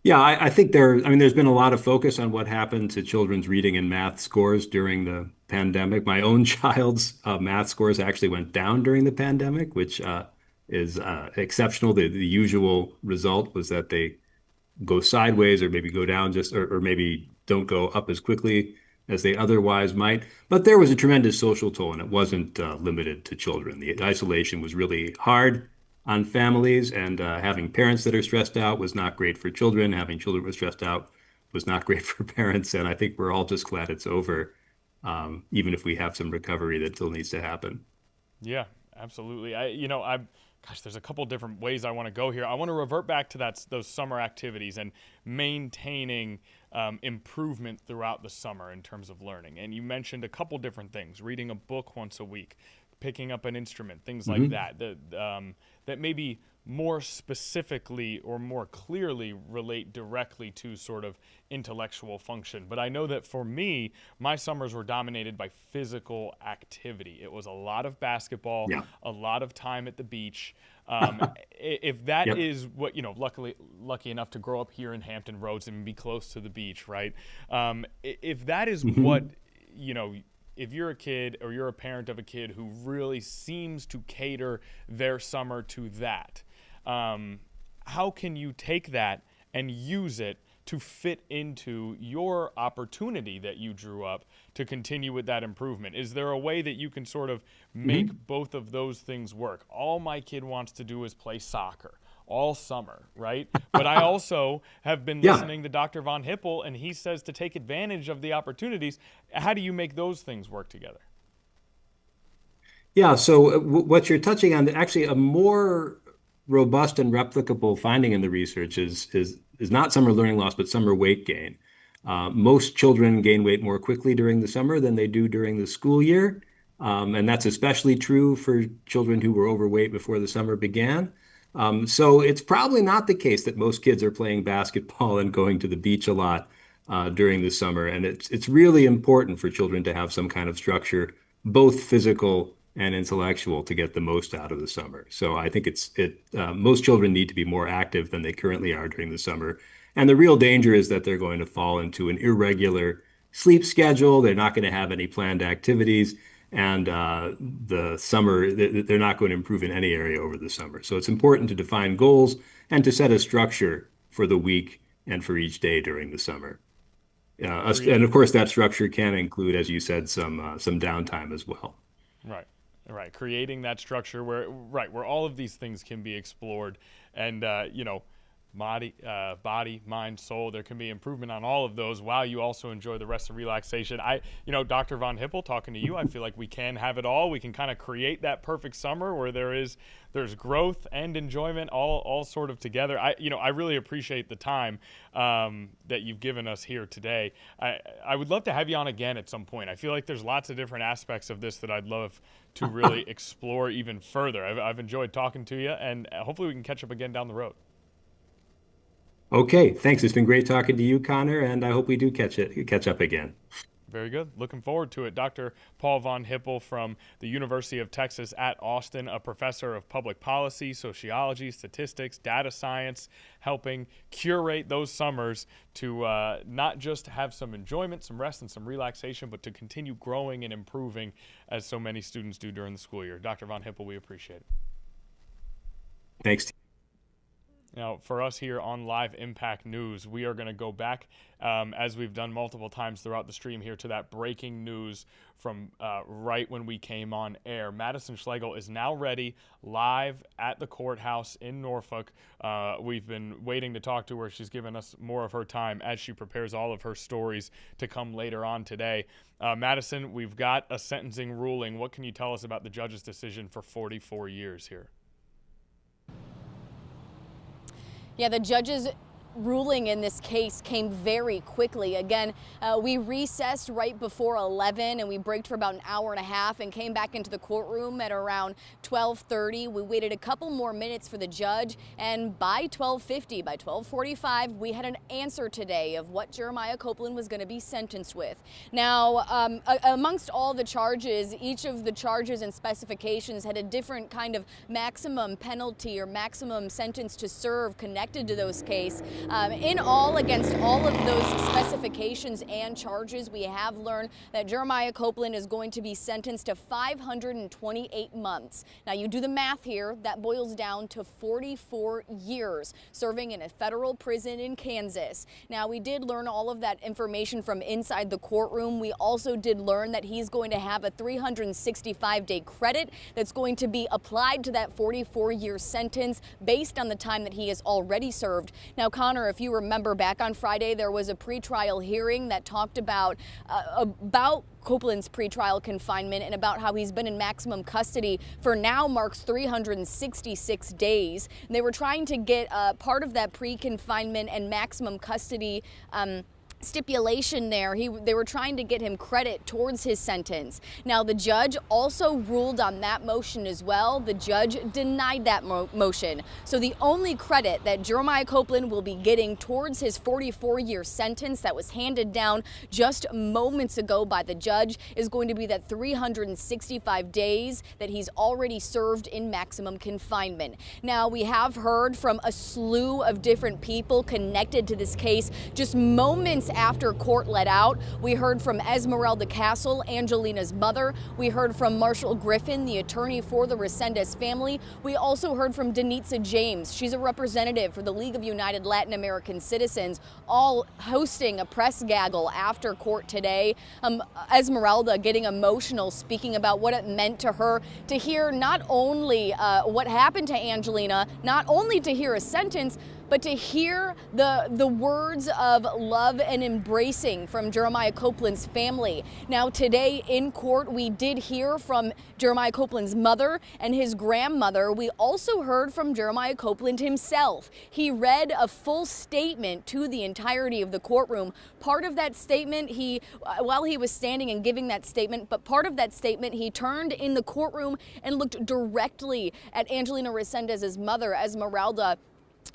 Yeah, I think there's been a lot of focus on what happened to children's reading and math scores during the pandemic. My own child's math scores actually went down during the pandemic, which is exceptional. The usual result was that they go sideways or maybe go down or maybe don't go up as quickly as they otherwise might. But there was a tremendous social toll, and it wasn't limited to children. The isolation was really hard on families, and having parents that are stressed out was not great for children. Having children who are stressed out was not great for parents. And I think we're all just glad it's over, even if we have some recovery that still needs to happen. Yeah, absolutely. Gosh, there's a couple different ways I want to go here. I want to revert back to those summer activities and maintaining improvement throughout the summer in terms of learning. And you mentioned a couple different things: reading a book once a week, picking up an instrument, things like that. That maybe more specifically or more clearly relate directly to sort of intellectual function. But I know that for me, my summers were dominated by physical activity. It was a lot of basketball, a lot of time at the beach. If that is what, lucky enough to grow up here in Hampton Roads and be close to the beach, right? If that is what, if you're a kid or you're a parent of a kid who really seems to cater their summer to that, how can you take that and use it to fit into your opportunity that you drew up to continue with that improvement? Is there a way that you can sort of make both of those things work? All my kid wants to do is play soccer all summer, right? But I also have been listening to Dr. Von Hippel, and he says to take advantage of the opportunities. How do you make those things work together? Yeah, so what you're touching on, actually a more robust and replicable finding in the research is not summer learning loss, but summer weight gain. Most children gain weight more quickly during the summer than they do during the school year. And that's especially true for children who were overweight before the summer began. So it's probably not the case that most kids are playing basketball and going to the beach a lot during the summer. And it's really important for children to have some kind of structure, both physical and intellectual, to get the most out of the summer. So I think most children need to be more active than they currently are during the summer. And the real danger is that they're going to fall into an irregular sleep schedule. They're not going to have any planned activities. And the summer, they're not going to improve in any area over the summer. So it's important to define goals and to set a structure for the week and for each day during the summer. And of course, that structure can include, as you said, some downtime as well. Right. Creating that structure where all of these things can be explored, and body, mind, soul. There can be improvement on all of those while you also enjoy the rest of relaxation. Dr. Von Hippel, talking to you, I feel like we can have it all. We can kind of create that perfect summer where there's growth and enjoyment all sort of together. I really appreciate the time that you've given us here today. I would love to have you on again at some point. I feel like there's lots of different aspects of this that I'd love to really explore even further. I've enjoyed talking to you, and hopefully we can catch up again down the road. Okay, thanks. It's been great talking to you, Connor, and I hope we do catch up again. Very good. Looking forward to it. Dr. Paul Von Hippel from the University of Texas at Austin, a professor of public policy, sociology, statistics, data science, helping curate those summers to not just have some enjoyment, some rest, and some relaxation, but to continue growing and improving as so many students do during the school year. Dr. Von Hippel, we appreciate it. Thanks. Now, for us here on Live Impact News, we are going to go back, as we've done multiple times throughout the stream here, to that breaking news from right when we came on air. Madison Schlegel is now ready, live at the courthouse in Norfolk. We've been waiting to talk to her. She's given us more of her time as she prepares all of her stories to come later on today. Madison, we've got a sentencing ruling. What can you tell us about the judge's decision for 44 years here? Yeah, the judge's ruling in this case came very quickly. Again, we recessed right before 11 and we braked for about an hour and a half and came back into the courtroom at around 12:30. We waited a couple more minutes for the judge, and by 12:50, by 12:45, we had an answer today of what Jeremiah Copeland was going to be sentenced with. Now, amongst all the charges, each of the charges and specifications had a different kind of maximum penalty or maximum sentence to serve connected to those cases. In all, against all of those specifications and charges, we have learned that Jeremiah Copeland is going to be sentenced to 528 months. Now, you do the math here, that boils down to 44 years serving in a federal prison in Kansas. Now, we did learn all of that information from inside the courtroom. We also did learn that he's going to have a 365-day credit that's going to be applied to that 44-year sentence based on the time that he has already served. Now, Connor, if you remember, back on Friday, there was a pretrial hearing that talked about Copeland's pretrial confinement and about how he's been in maximum custody for now marks 366 days. And they were trying to get part of that pre-confinement and maximum custody stipulation there. They were trying to get him credit towards his sentence. Now, the judge also ruled on that motion as well. The judge denied that motion. So the only credit that Jeremiah Copeland will be getting towards his 44-year sentence that was handed down just moments ago by the judge is going to be that 365 days that he's already served in maximum confinement. Now, we have heard from a slew of different people connected to this case just moments after court let out. We heard from Esmeralda Castle, Angelina's mother. We heard from Marshall Griffin, the attorney for the Resendez family. We also heard from Denitza James. She's a representative for the League of United Latin American Citizens, all hosting a press gaggle after court today. Esmeralda getting emotional, speaking about what it meant to her to hear not only what happened to Angelina, not only to hear a sentence, but to hear the words of love and embracing from Jeremiah Copeland's family. Now, today in court, we did hear from Jeremiah Copeland's mother and his grandmother. We also heard from Jeremiah Copeland himself. He read a full statement to the entirety of the courtroom. Part of that statement, while he was standing and giving that statement, but part of that statement, he turned in the courtroom and looked directly at Angelina Resendez's mother, Esmeralda,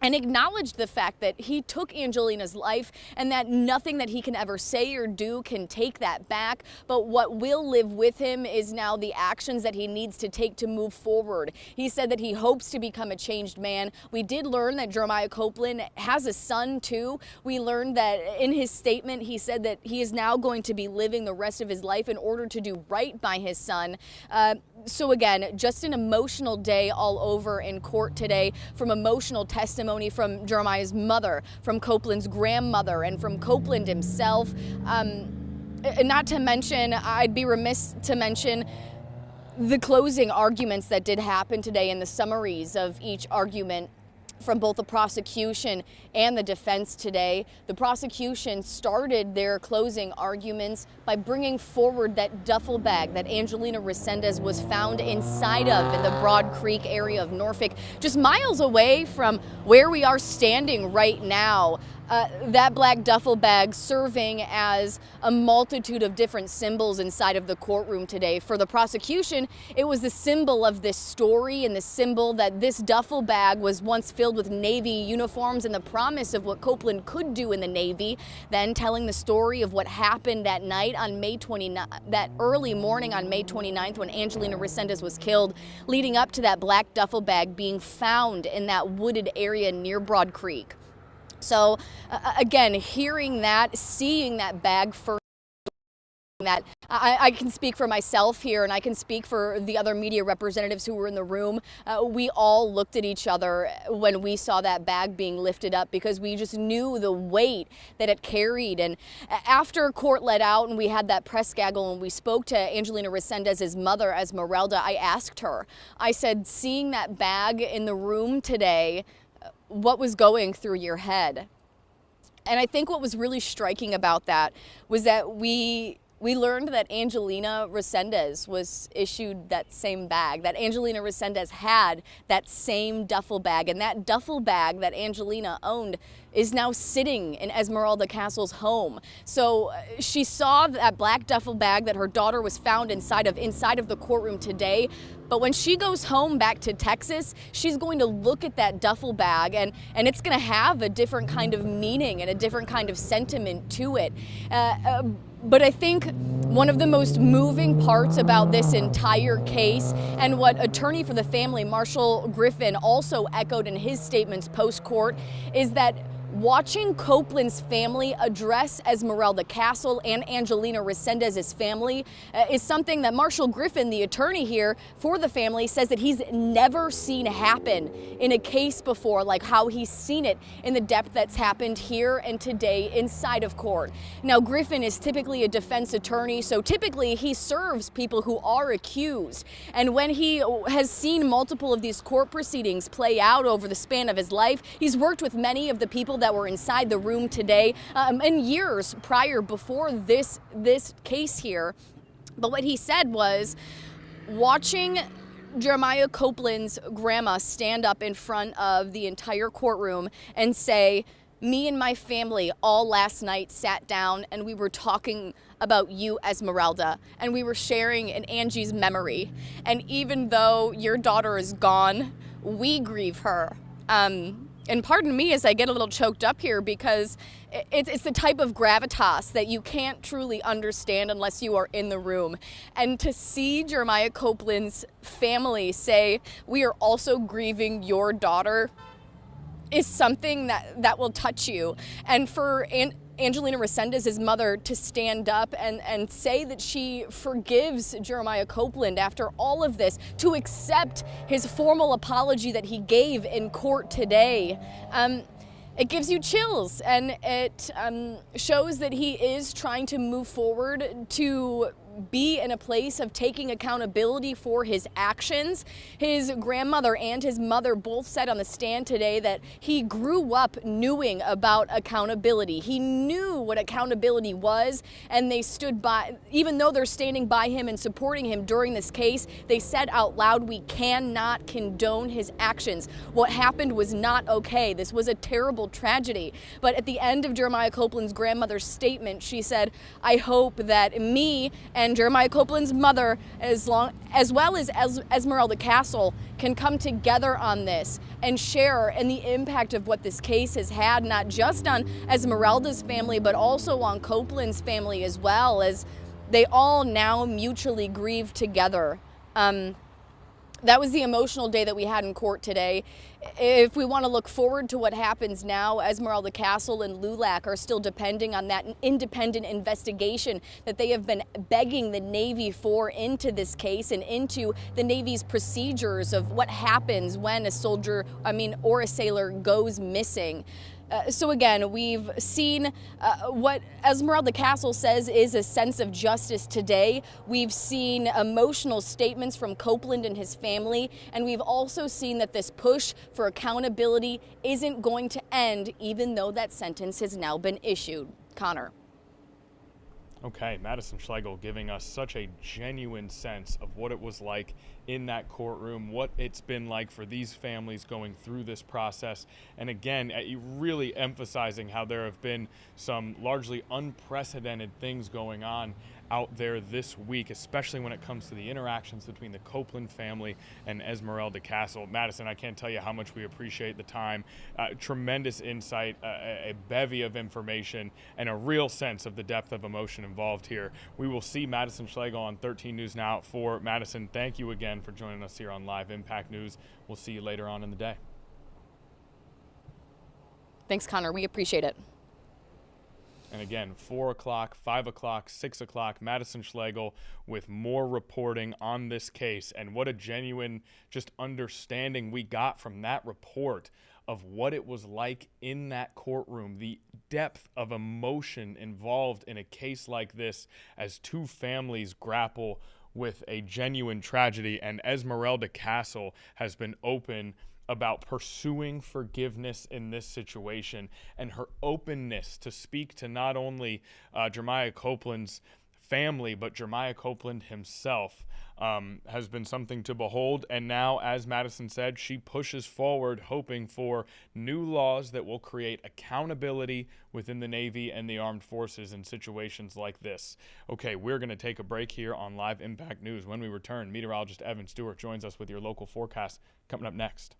and acknowledged the fact that he took Angelina's life and that nothing that he can ever say or do can take that back. But what will live with him is now the actions that he needs to take to move forward. He said that he hopes to become a changed man. We did learn that Jeremiah Copeland has a son too. We learned that in his statement, he said that he is now going to be living the rest of his life in order to do right by his son. So again, just an emotional day all over in court today, from emotional testimony from Jeremiah's mother, from Copeland's grandmother, and from Copeland himself. Not to mention, I'd be remiss to mention the closing arguments that did happen today and the summaries of each argument from both the prosecution and the defense today. The prosecution started their closing arguments by bringing forward that duffel bag that Angelina Resendez was found inside of in the Broad Creek area of Norfolk, just miles away from where we are standing right now. That black duffel bag serving as a multitude of different symbols inside of the courtroom today. For the prosecution, it was the symbol of this story and the symbol that this duffel bag was once filled with Navy uniforms and the promise of what Copeland could do in the Navy. Then telling the story of what happened that night on May 29th, that early morning on May 29th when Angelina Resendez was killed, leading up to that black duffel bag being found in that wooded area near Broad Creek. So again, hearing that, seeing that bag first, that I can speak for myself here and I can speak for the other media representatives who were in the room. We all looked at each other when we saw that bag being lifted up because we just knew the weight that it carried. And after court let out and we had that press gaggle and we spoke to Angelina Resendez's mother, Esmeralda, I asked her, I said, seeing that bag in the room today, what was going through your head? And I think what was really striking about that was that we learned that Angelina Resendez was issued that same bag, that Angelina Resendez had that same duffel bag, and that duffel bag that Angelina owned is now sitting in Esmeralda Castle's home. So she saw that black duffel bag that her daughter was found inside of the courtroom today. But when she goes home back to Texas, she's going to look at that duffel bag and it's going to have a different kind of meaning and a different kind of sentiment to it. But I think one of the most moving parts about this entire case, and what attorney for the family, Marshall Griffin, also echoed in his statements post-court, is that watching Copeland's family address Esmeralda Castle and Angelina Resendez's family is something that Marshall Griffin, the attorney here for the family, says that he's never seen happen in a case before, like how he's seen it in the depth that's happened here and today inside of court. Now, Griffin is typically a defense attorney, so typically he serves people who are accused. And when he has seen multiple of these court proceedings play out over the span of his life, he's worked with many of the people that were inside the room today and years prior before this case here. But what he said was, watching Jeremiah Copeland's grandma stand up in front of the entire courtroom and say, Me and my family all last night sat down and we were talking about you, Esmeralda, and we were sharing in Angie's memory. And even though your daughter is gone, we grieve her. And pardon me as I get a little choked up here, because it's the type of gravitas that you can't truly understand unless you are in the room. And to see Jeremiah Copeland's family say, we are also grieving your daughter, is something that will touch you. And for Angelina Resendez's mother to stand up and say that she forgives Jeremiah Copeland after all of this, to accept his formal apology that he gave in court today, it gives you chills, and it shows that he is trying to move forward to be in a place of taking accountability for his actions. His grandmother and his mother both said on the stand today that he grew up knowing about accountability. He knew what accountability was, and they stood by, even though they're standing by him and supporting him during this case, they said out loud, we cannot condone his actions. What happened was not okay. This was a terrible tragedy. But at the end of Jeremiah Copeland's grandmother's statement, she said, I hope that me and Jeremiah Copeland's mother, as well as Esmeralda Castle, can come together on this and share in the impact of what this case has had, not just on Esmeralda's family, but also on Copeland's family as well, as they all now mutually grieve together. That was the emotional day that we had in court today. If we want to look forward to what happens now, Esmeralda Castle and LULAC are still depending on that independent investigation that they have been begging the Navy for into this case and into the Navy's procedures of what happens when a soldier, or a sailor goes missing. So again, we've seen what Esmeralda Castle says is a sense of justice today. We've seen emotional statements from Copeland and his family, and we've also seen that this push for accountability isn't going to end, even though that sentence has now been issued. Connor. Okay, Madison Schlegel giving us such a genuine sense of what it was like in that courtroom, what it's been like for these families going through this process. And again, really emphasizing how there have been some largely unprecedented things going on out there this week, especially when it comes to the interactions between the Copeland family and Esmeralda Castle. Madison, I can't tell you how much we appreciate the time. Tremendous insight, a bevy of information, and a real sense of the depth of emotion involved here. We will see Madison Schlegel on 13 News Now. For Madison, thank you again for joining us here on Live Impact News. We'll see you later on in the day. Thanks, Connor. We appreciate it. And again, 4 o'clock, 5 o'clock, 6 o'clock, Madison Schlegel with more reporting on this case. And what a genuine just understanding we got from that report of what it was like in that courtroom, the depth of emotion involved in a case like this as two families grapple with a genuine tragedy. And Esmeralda Castle has been open about pursuing forgiveness in this situation, and her openness to speak to not only Jeremiah Copeland's family, but Jeremiah Copeland himself has been something to behold. And now, as Madison said, she pushes forward, hoping for new laws that will create accountability within the Navy and the armed forces in situations like this. Okay, we're going to take a break here on Live Impact News. When we return, meteorologist Evan Stewart joins us with your local forecast coming up next.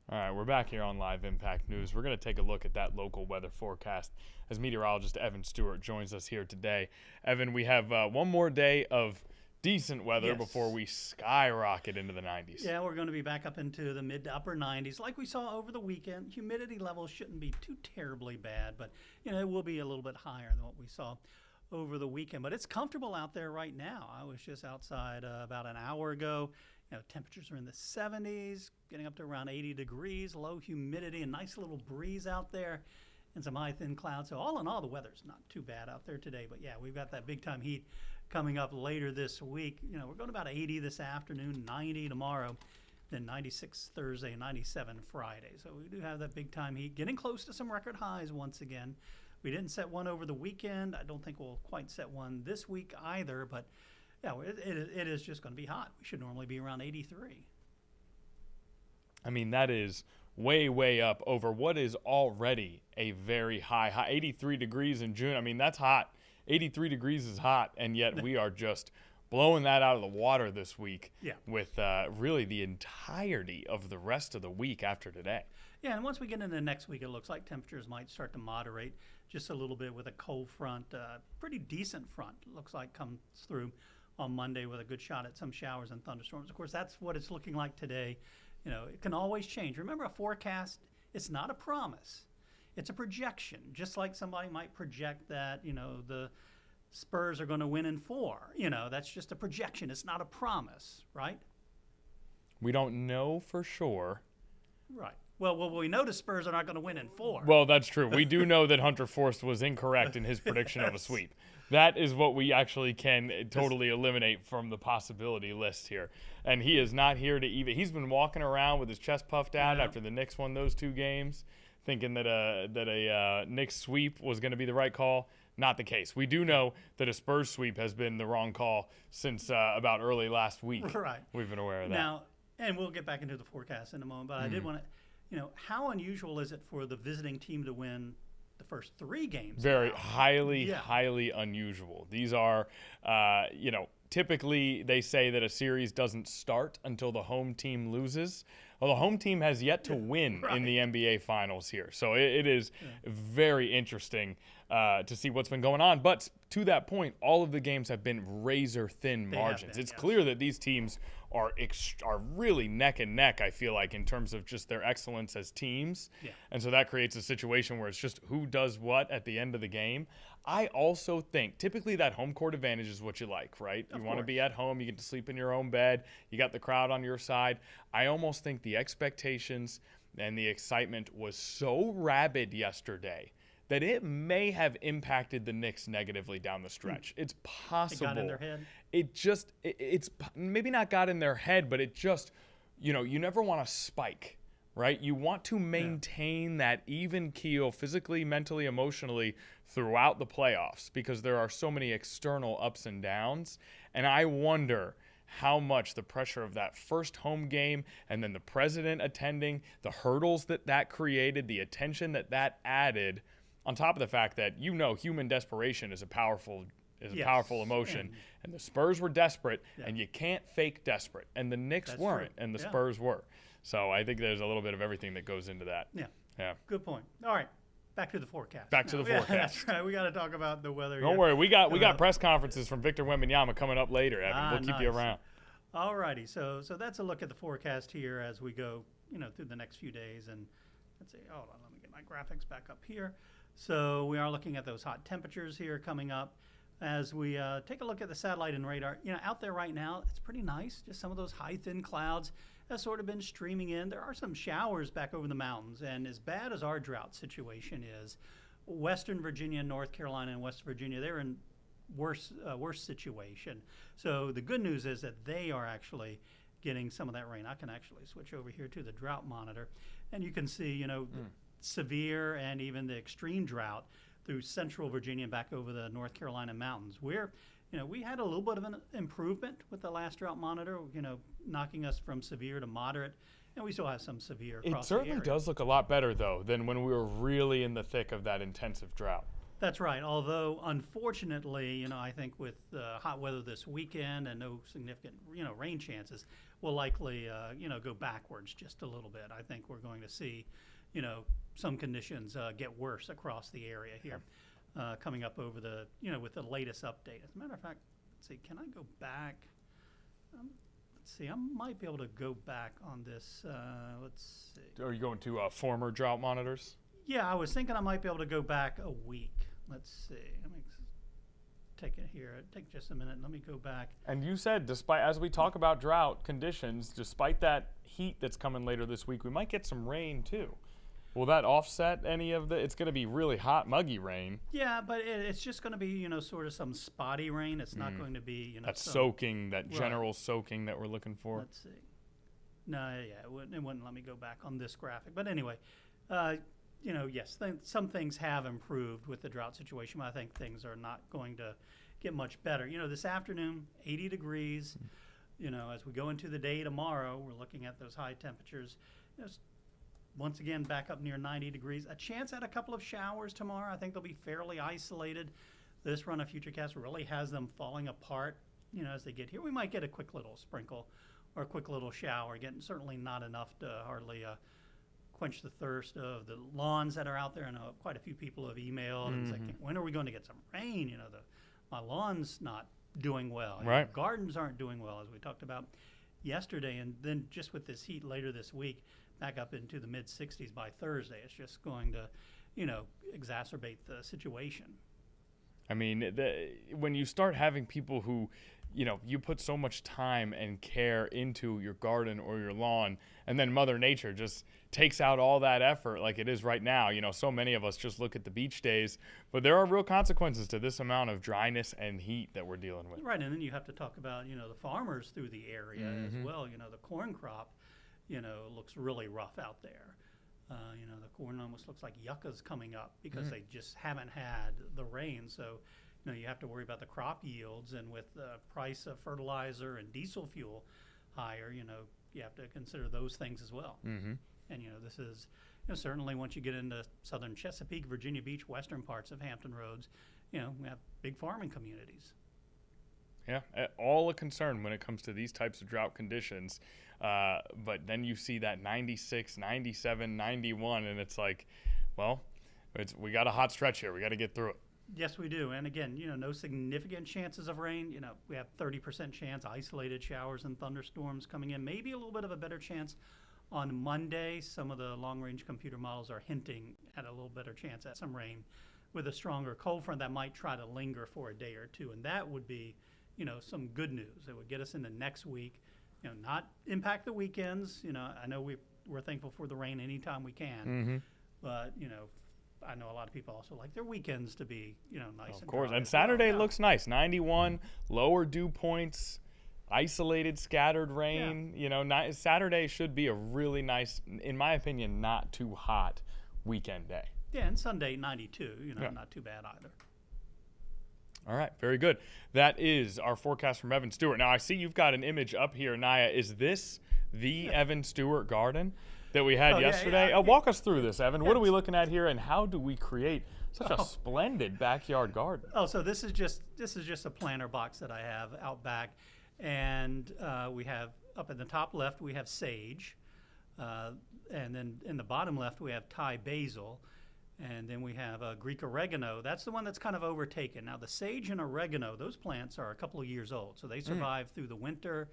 All right, we're back here on Live Impact News. We're going to take a look at that local weather forecast as meteorologist Evan Stewart joins us here today. Evan, we have one more day of decent weather before we skyrocket into the 90s. Yeah, we're going to be back up into the mid to upper 90s like we saw over the weekend. Humidity levels shouldn't be too terribly bad, but it will be a little bit higher than what we saw over the weekend. But it's comfortable out there right now. I was just outside about an hour ago. Temperatures are in the 70s, getting up to around 80 degrees, low humidity, a nice little breeze out there, and some high thin clouds. So all in all, the weather's not too bad out there today. But yeah, we've got that big time heat coming up later this week. We're going about 80 this afternoon, 90 tomorrow, then 96 Thursday, 97 Friday. So we do have that big time heat, getting close to some record highs once again. We didn't set one over the weekend. I don't think we'll quite set one this week either, but yeah, it is just going to be hot. We should normally be around 83. I mean, that is way, way up over what is already a very high 83 degrees in June. I mean, that's hot. 83 degrees is hot, and yet we are just blowing that out of the water this week with really the entirety of the rest of the week after today. Yeah, and once we get into next week, it looks like temperatures might start to moderate just a little bit with a cold front, pretty decent front, looks like comes through on Monday with a good shot at some showers and thunderstorms. Of course, that's what it's looking like today. It can always change. Remember, a forecast, it's not a promise. It's a projection, just like somebody might project that, the Spurs are going to win in 4. That's just a projection. It's not a promise, right? We don't know for sure. Right. Well, we know the Spurs are not going to win in 4. Well, that's true. We do know that Hunter Forst was incorrect in his prediction of a sweep. That is what we actually can totally eliminate from the possibility list here. And he is not here to even – he's been walking around with his chest puffed out after the Knicks won those 2 games, thinking that a Knicks sweep was going to be the right call. Not the case. We do know that a Spurs sweep has been the wrong call since about early last week. Right. We've been aware of that. Now, and we'll get back into the forecast in a moment, but I did want to – how unusual is it for the visiting team to win the first 3 games? Very highly unusual. These are, typically they say that a series doesn't start until the home team loses. Well, the home team has yet to win in the NBA Finals here. So it is very interesting to see what's been going on. But to that point, all of the games have been razor-thin margins. It's clear that these teams are really neck and neck, I feel like, in terms of just their excellence as teams. Yeah. And so that creates a situation where it's just who does what at the end of the game. I also think typically that home court advantage is what you like, right? You want to be at home. You get to sleep in your own bed. You got the crowd on your side. I almost think the expectations and the excitement was so rabid yesterday that it may have impacted the Knicks negatively down the stretch. It's possible. It got in their head? It's maybe not got in their head, but it just, you never want to spike, right? You want to maintain that even keel physically, mentally, emotionally throughout the playoffs because there are so many external ups and downs. And I wonder how much the pressure of that first home game and then the president attending, the hurdles that created, the attention that added, on top of the fact that human desperation is a powerful emotion, and the Spurs were desperate, and you can't fake desperate, and the Knicks weren't, and the Spurs were. So I think there's a little bit of everything that goes into that. Yeah. Good point. All right, back to the forecast. Back to the forecast. That's right. We got to talk about the weather. Don't worry, we got press conferences from Victor Wembanyama coming up later, Evan. We'll keep you around. All righty. So that's a look at the forecast here as we go, through the next few days. And let's see. Hold on, let me get my graphics back up here. So we are looking at those hot temperatures here coming up. As we take a look at the satellite and radar, out there right now, it's pretty nice. Just some of those high, thin clouds have sort of been streaming in. There are some showers back over the mountains, and as bad as our drought situation is, Western Virginia, North Carolina, and West Virginia, they're in worse situation. So the good news is that they are actually getting some of that rain. I can actually switch over here to the drought monitor, and you can see, severe and even the extreme drought through central Virginia and back over the North Carolina mountains. We had a little bit of an improvement with the last drought monitor, knocking us from severe to moderate, and we still have some severe across the area. It certainly does look a lot better, though, than when we were really in the thick of that intensive drought. That's right. Although, unfortunately, I think with hot weather this weekend and no significant, rain chances, we'll likely, go backwards just a little bit. I think we're going to see, some conditions get worse across the area here, coming up over the, with the latest update. As a matter of fact, let's see, can I go back? Let's see, I might be able to go back on this. Let's see. Are you going to former drought monitors? Yeah, I was thinking I might be able to go back a week. Let's see. Let me take it here. Take just a minute. Let me go back. And you said, despite, as we talk about drought conditions, despite that heat that's coming later this week, we might get some rain too. Will that offset any of the? It's going to be really hot, muggy rain. Yeah, but it's just going to be, sort of some spotty rain. It's not going to be, that soaking, that general soaking that we're looking for. Let's see. No, yeah, it wouldn't let me go back on this graphic. But anyway, yes, some things have improved with the drought situation, but I think things are not going to get much better. This afternoon, 80 degrees. As we go into the day tomorrow, we're looking at those high temperatures. Once again, back up near 90 degrees. A chance at a couple of showers tomorrow. I think they'll be fairly isolated. This run of Futurecast really has them falling apart, as they get here. We might get a quick little sprinkle or a quick little shower. Again, certainly not enough to hardly quench the thirst of the lawns that are out there. I know quite a few people have emailed and said, when are we going to get some rain? My lawn's not doing well. Right. Gardens aren't doing well, as we talked about yesterday. And then just with this heat later this week, back up into the mid-60s by Thursday, it's just going to, exacerbate the situation. I mean, when you start having people who, you put so much time and care into your garden or your lawn, and then Mother Nature just takes out all that effort like it is right now. So many of us just look at the beach days, but there are real consequences to this amount of dryness and heat that we're dealing with. Right, and then you have to talk about, the farmers through the area as well. The corn crop, looks really rough out there. The corn almost looks like yuccas coming up because they just haven't had the rain. So, you have to worry about the crop yields, and with the price of fertilizer and diesel fuel higher, you have to consider those things as well. And, this is, certainly once you get into southern Chesapeake, Virginia Beach, western parts of Hampton Roads, we have big farming communities. Yeah, all a concern when it comes to these types of drought conditions. But then you see that 96, 97, 91, and it's like, well, we got a hot stretch here. We got to get through it. Yes, we do. And again, no significant chances of rain. We have 30% chance, isolated showers and thunderstorms coming in. Maybe a little bit of a better chance on Monday. Some of the long-range computer models are hinting at a little better chance at some rain with a stronger cold front that might try to linger for a day or two. And that would be, some good news. It would get us into next week, not impact the weekends. I know we're thankful for the rain anytime we can, but, I know a lot of people also like their weekends to be, nice. Of course, dry and as well. Saturday looks nice. 91, lower dew points, isolated, scattered rain. Saturday should be a really nice, in my opinion, not too hot weekend day. Yeah, and Sunday 92. Not too bad either. All right, very good. That is our forecast from Evan Stewart. Now, I see you've got an image up here, Naya. Is this the Evan Stewart garden that we had yesterday? Walk us through this, Evan. What are we looking at here, and how do we create such a splendid backyard garden? So this is just a planter box that I have out back, and we have up in the top left we have sage, and then in the bottom left we have Thai basil. And then we have Greek oregano. That's the one that's kind of overtaken. Now, the sage and oregano, those plants are a couple of years old, so they survive through the winter.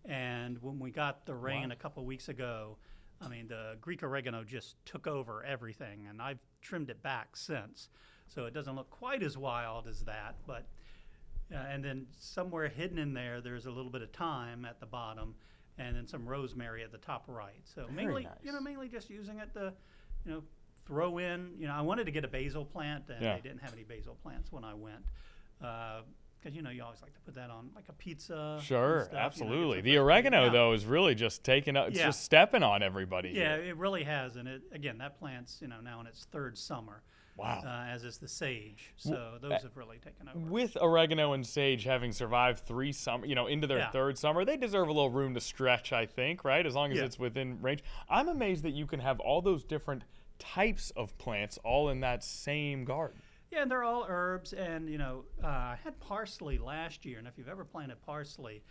And when we got the rain a couple of weeks ago, I mean, the Greek oregano just took over everything, and I've trimmed it back since. So it doesn't look quite as wild as that. But and then somewhere hidden in there, there's a little bit of thyme at the bottom, and then some rosemary at the top right. So mainly, nice. Mainly just using it to, throw in, I wanted to get a basil plant, and they didn't have any basil plants when I went. Because, you always like to put that on like a pizza. Sure, absolutely. The oregano, though, is really just taking up, it's just stepping on everybody. Yeah, it really has. And that plant's, now in its third summer. Wow. As is the sage. So those have really taken over. With oregano and sage having survived 3 summer, into their third summer, they deserve a little room to stretch, I think, right? As long as it's within range. I'm amazed that you can have all those different types of plants all in that same garden. Yeah, and they're all herbs, and I had parsley last year, and if you've ever planted parsley,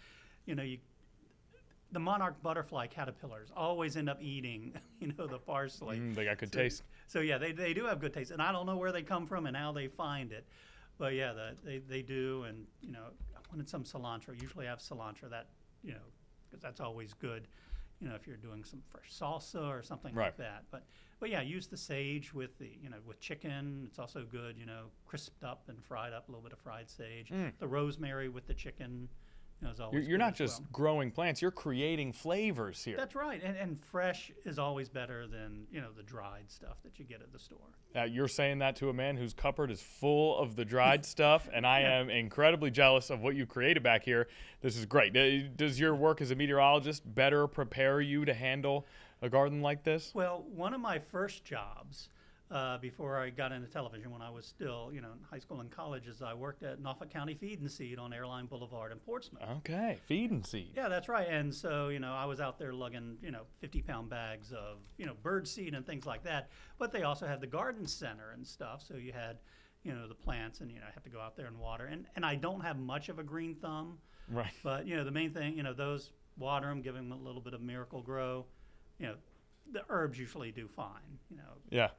the monarch butterfly caterpillars always end up eating, the parsley. They got good taste. So yeah, they do have good taste, and I don't know where they come from and how they find it, but yeah, they do, and I wanted some cilantro. Usually I have cilantro that because that's always good, if you're doing some fresh salsa or something like that. But yeah, use the sage with the with chicken. It's also good, crisped up and fried up, a little bit of fried sage. The rosemary with the chicken. Is always you're good not as just well. growing plants, you're creating flavors here. That's right, and fresh is always better than the dried stuff that you get at the store. You're saying that to a man whose cupboard is full of the dried stuff, and I am incredibly jealous of what you created back here. This is great. Does your work as a meteorologist better prepare you to handle a garden like this? Well, one of my first jobs before I got into television, when I was still, in high school and college, is I worked at Norfolk County Feed and Seed on Airline Boulevard in Portsmouth. Okay, feed and seed. Yeah, that's right. And so, I was out there lugging, 50-pound bags of, bird seed and things like that. But they also had the garden center and stuff. So you had, the plants, and, I have to go out there and water. And I don't have much of a green thumb. Right. But, the main thing, those water them, give them a little bit of Miracle Grow. The herbs usually do fine, Yeah.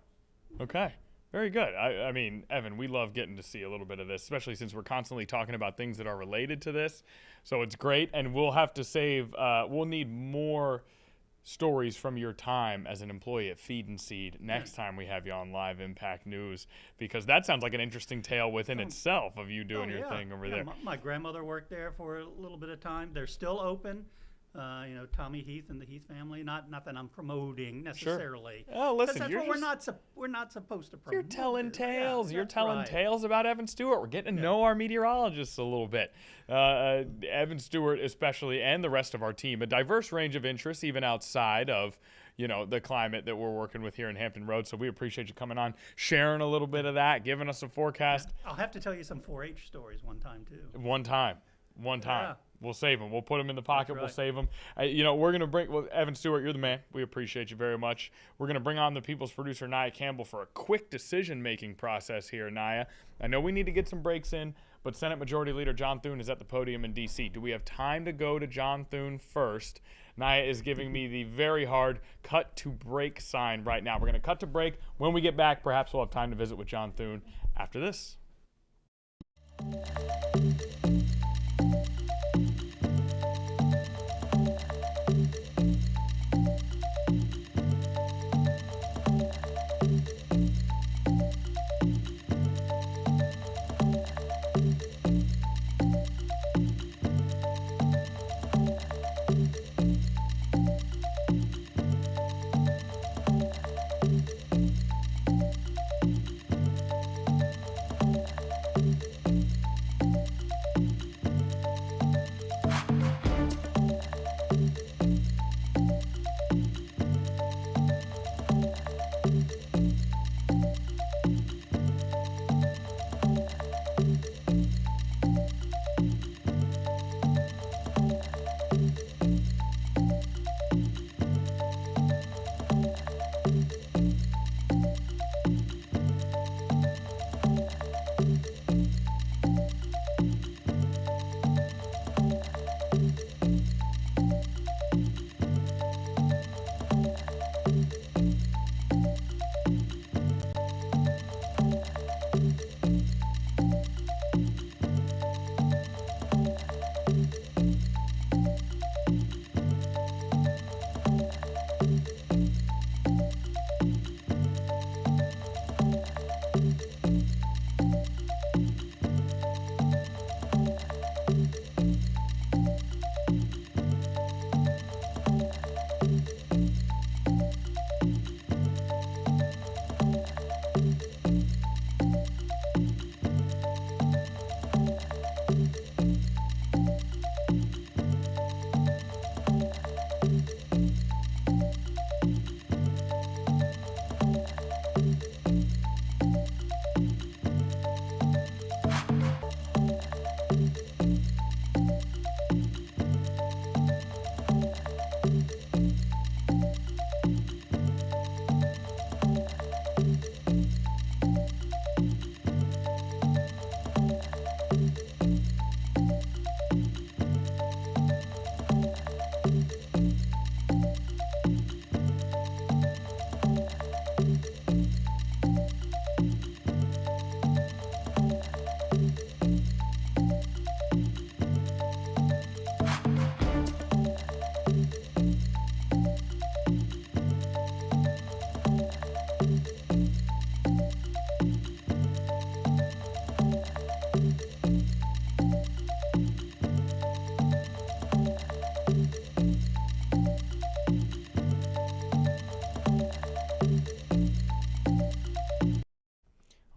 Okay. Very good. I mean, Evan, we love getting to see a little bit of this, especially since we're constantly talking about things that are related to this. So it's great. And we'll have to save, we'll need more stories from your time as an employee at Feed and Seed next time we have you on Live Impact News, because that sounds like an interesting tale within itself of you doing your thing over there. My grandmother worked there for a little bit of time. They're still open. Tommy Heath and the Heath family. Not that I'm promoting necessarily. Sure. Oh, listen, that's what we're not supposed to promote. You're telling tales. Yeah, you're telling right. tales about Evan Stewart. We're getting to know our meteorologists a little bit. Evan Stewart, especially, and the rest of our team, a diverse range of interests, even outside of the climate that we're working with here in Hampton Roads. So we appreciate you coming on, sharing a little bit of that, giving us a forecast. Yeah. I'll have to tell you some 4-H stories one time too. One time. Yeah. We'll save them. We'll put them in the pocket. Right. We'll save them. We're going to bring, Evan Stewart, you're the man. We appreciate you very much. We're going to bring on the People's producer, Nia Campbell, for a quick decision-making process here, Nia. I know we need to get some breaks in, but Senate Majority Leader John Thune is at the podium in D.C. Do we have time to go to John Thune first? Nia is giving me the very hard cut to break sign right now. We're going to cut to break. When we get back, perhaps we'll have time to visit with John Thune after this.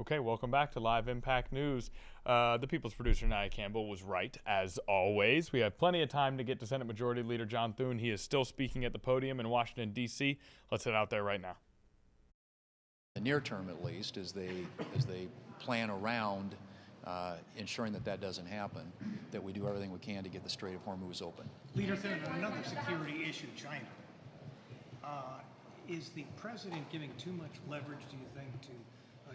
Okay, welcome back to Live Impact News. The People's Producer, Nia Campbell, was right, as always. We have plenty of time to get to Senate Majority Leader John Thune. He is still speaking at the podium in Washington, D.C. Let's head out there right now. The near term, at least, as they plan around ensuring that doesn't happen, that we do everything we can to get the Strait of Hormuz open. Leader Thune, another security issue, China. Is the president giving too much leverage, do you think, to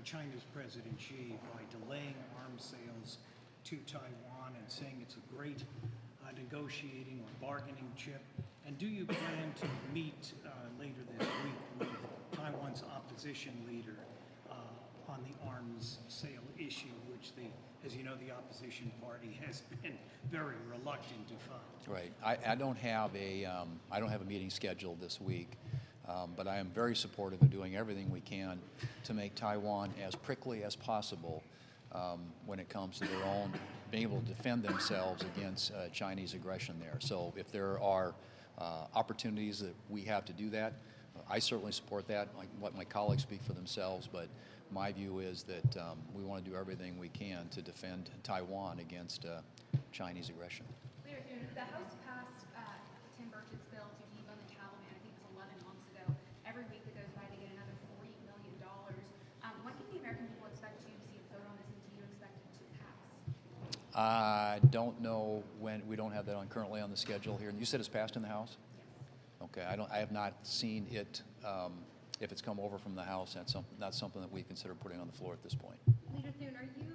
China's President Xi by delaying arms sales to Taiwan and saying it's a great negotiating or bargaining chip? And do you plan to meet later this week with Taiwan's opposition leader on the arms sale issue, which as you know, the opposition party has been very reluctant to fund? Right. I don't have a meeting scheduled this week. But I am very supportive of doing everything we can to make Taiwan as prickly as possible when it comes to their own being able to defend themselves against Chinese aggression there. So if there are opportunities that we have to do that, I certainly support that. I let my colleagues speak for themselves, but my view is that we want to do everything we can to defend Taiwan against Chinese aggression. Leader Thune, the House passed Tim Burchett's bill to defund the Taliban. I think it was 11 months ago. Every week that goes by, they get another $40 million. When can the American people expect to see a vote on this, and do you expect it to pass? I don't know when. We don't have that currently on the schedule here. And you said it's passed in the House? Yes. Okay. I have not seen it. If it's come over from the House, that's not something that we consider putting on the floor at this point. Leader Thune, are you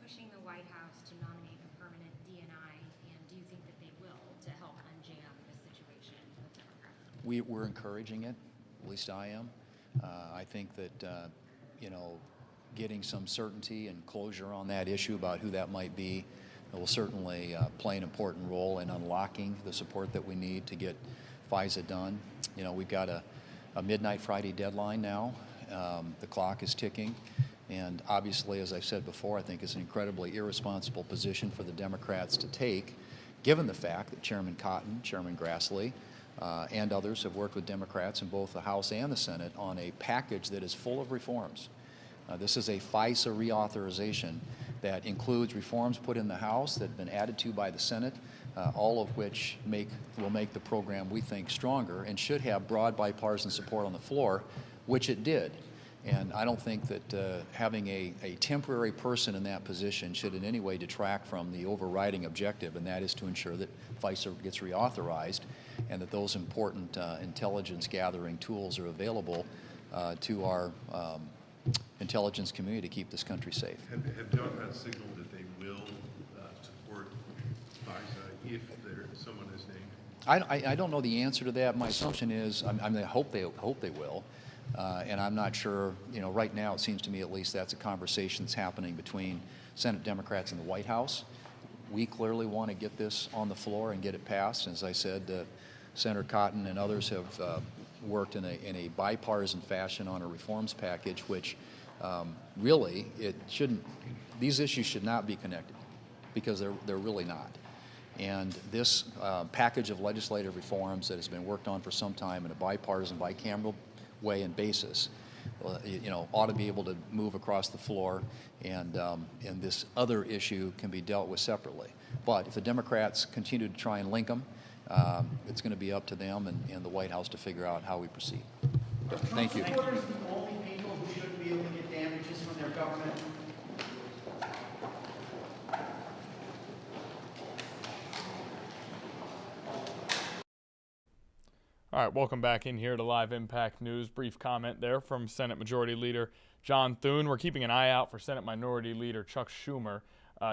pushing the White House to nominate a permanent DNI, and do you think that they will to help unjam this situation with Democrats? We're encouraging it. At least I am. I think that getting some certainty and closure on that issue about who that might be will certainly play an important role in unlocking the support that we need to get FISA done. We've got a midnight Friday deadline now. The clock is ticking. And obviously, as I've said before, I think it's an incredibly irresponsible position for the Democrats to take, given the fact that Chairman Cotton, Chairman Grassley, and others have worked with Democrats in both the House and the Senate on a package that is full of reforms. This is a FISA reauthorization that includes reforms put in the House that have been added to by the Senate, all of which will make the program, we think, stronger and should have broad bipartisan support on the floor, which it did. And I don't think that having a temporary person in that position should in any way detract from the overriding objective, and that is to ensure that FISA gets reauthorized and that those important intelligence gathering tools are available to our intelligence community to keep this country safe. Have Democrats signaled that they will support FISA if someone is named? I don't know the answer to that. My assumption is I hope they will. And I'm not sure, right now it seems to me at least that's a conversation that's happening between Senate Democrats and the White House. We clearly want to get this on the floor and get it passed. As I said, Senator Cotton and others have worked in a bipartisan fashion on a reforms package, which really these issues should not be connected because they're really not. And this package of legislative reforms that has been worked on for some time in a bipartisan, bicameral way and basis, ought to be able to move across the floor, and this other issue can be dealt with separately. But if the Democrats continue to try and link them, it's going to be up to them and the White House to figure out how we proceed. Thank you. Trump supporters the only people who shouldn't be able to get damages from their government? All right, welcome back in here to Live Impact News. Brief comment there from Senate Majority Leader John Thune. We're keeping an eye out for Senate Minority Leader Chuck Schumer.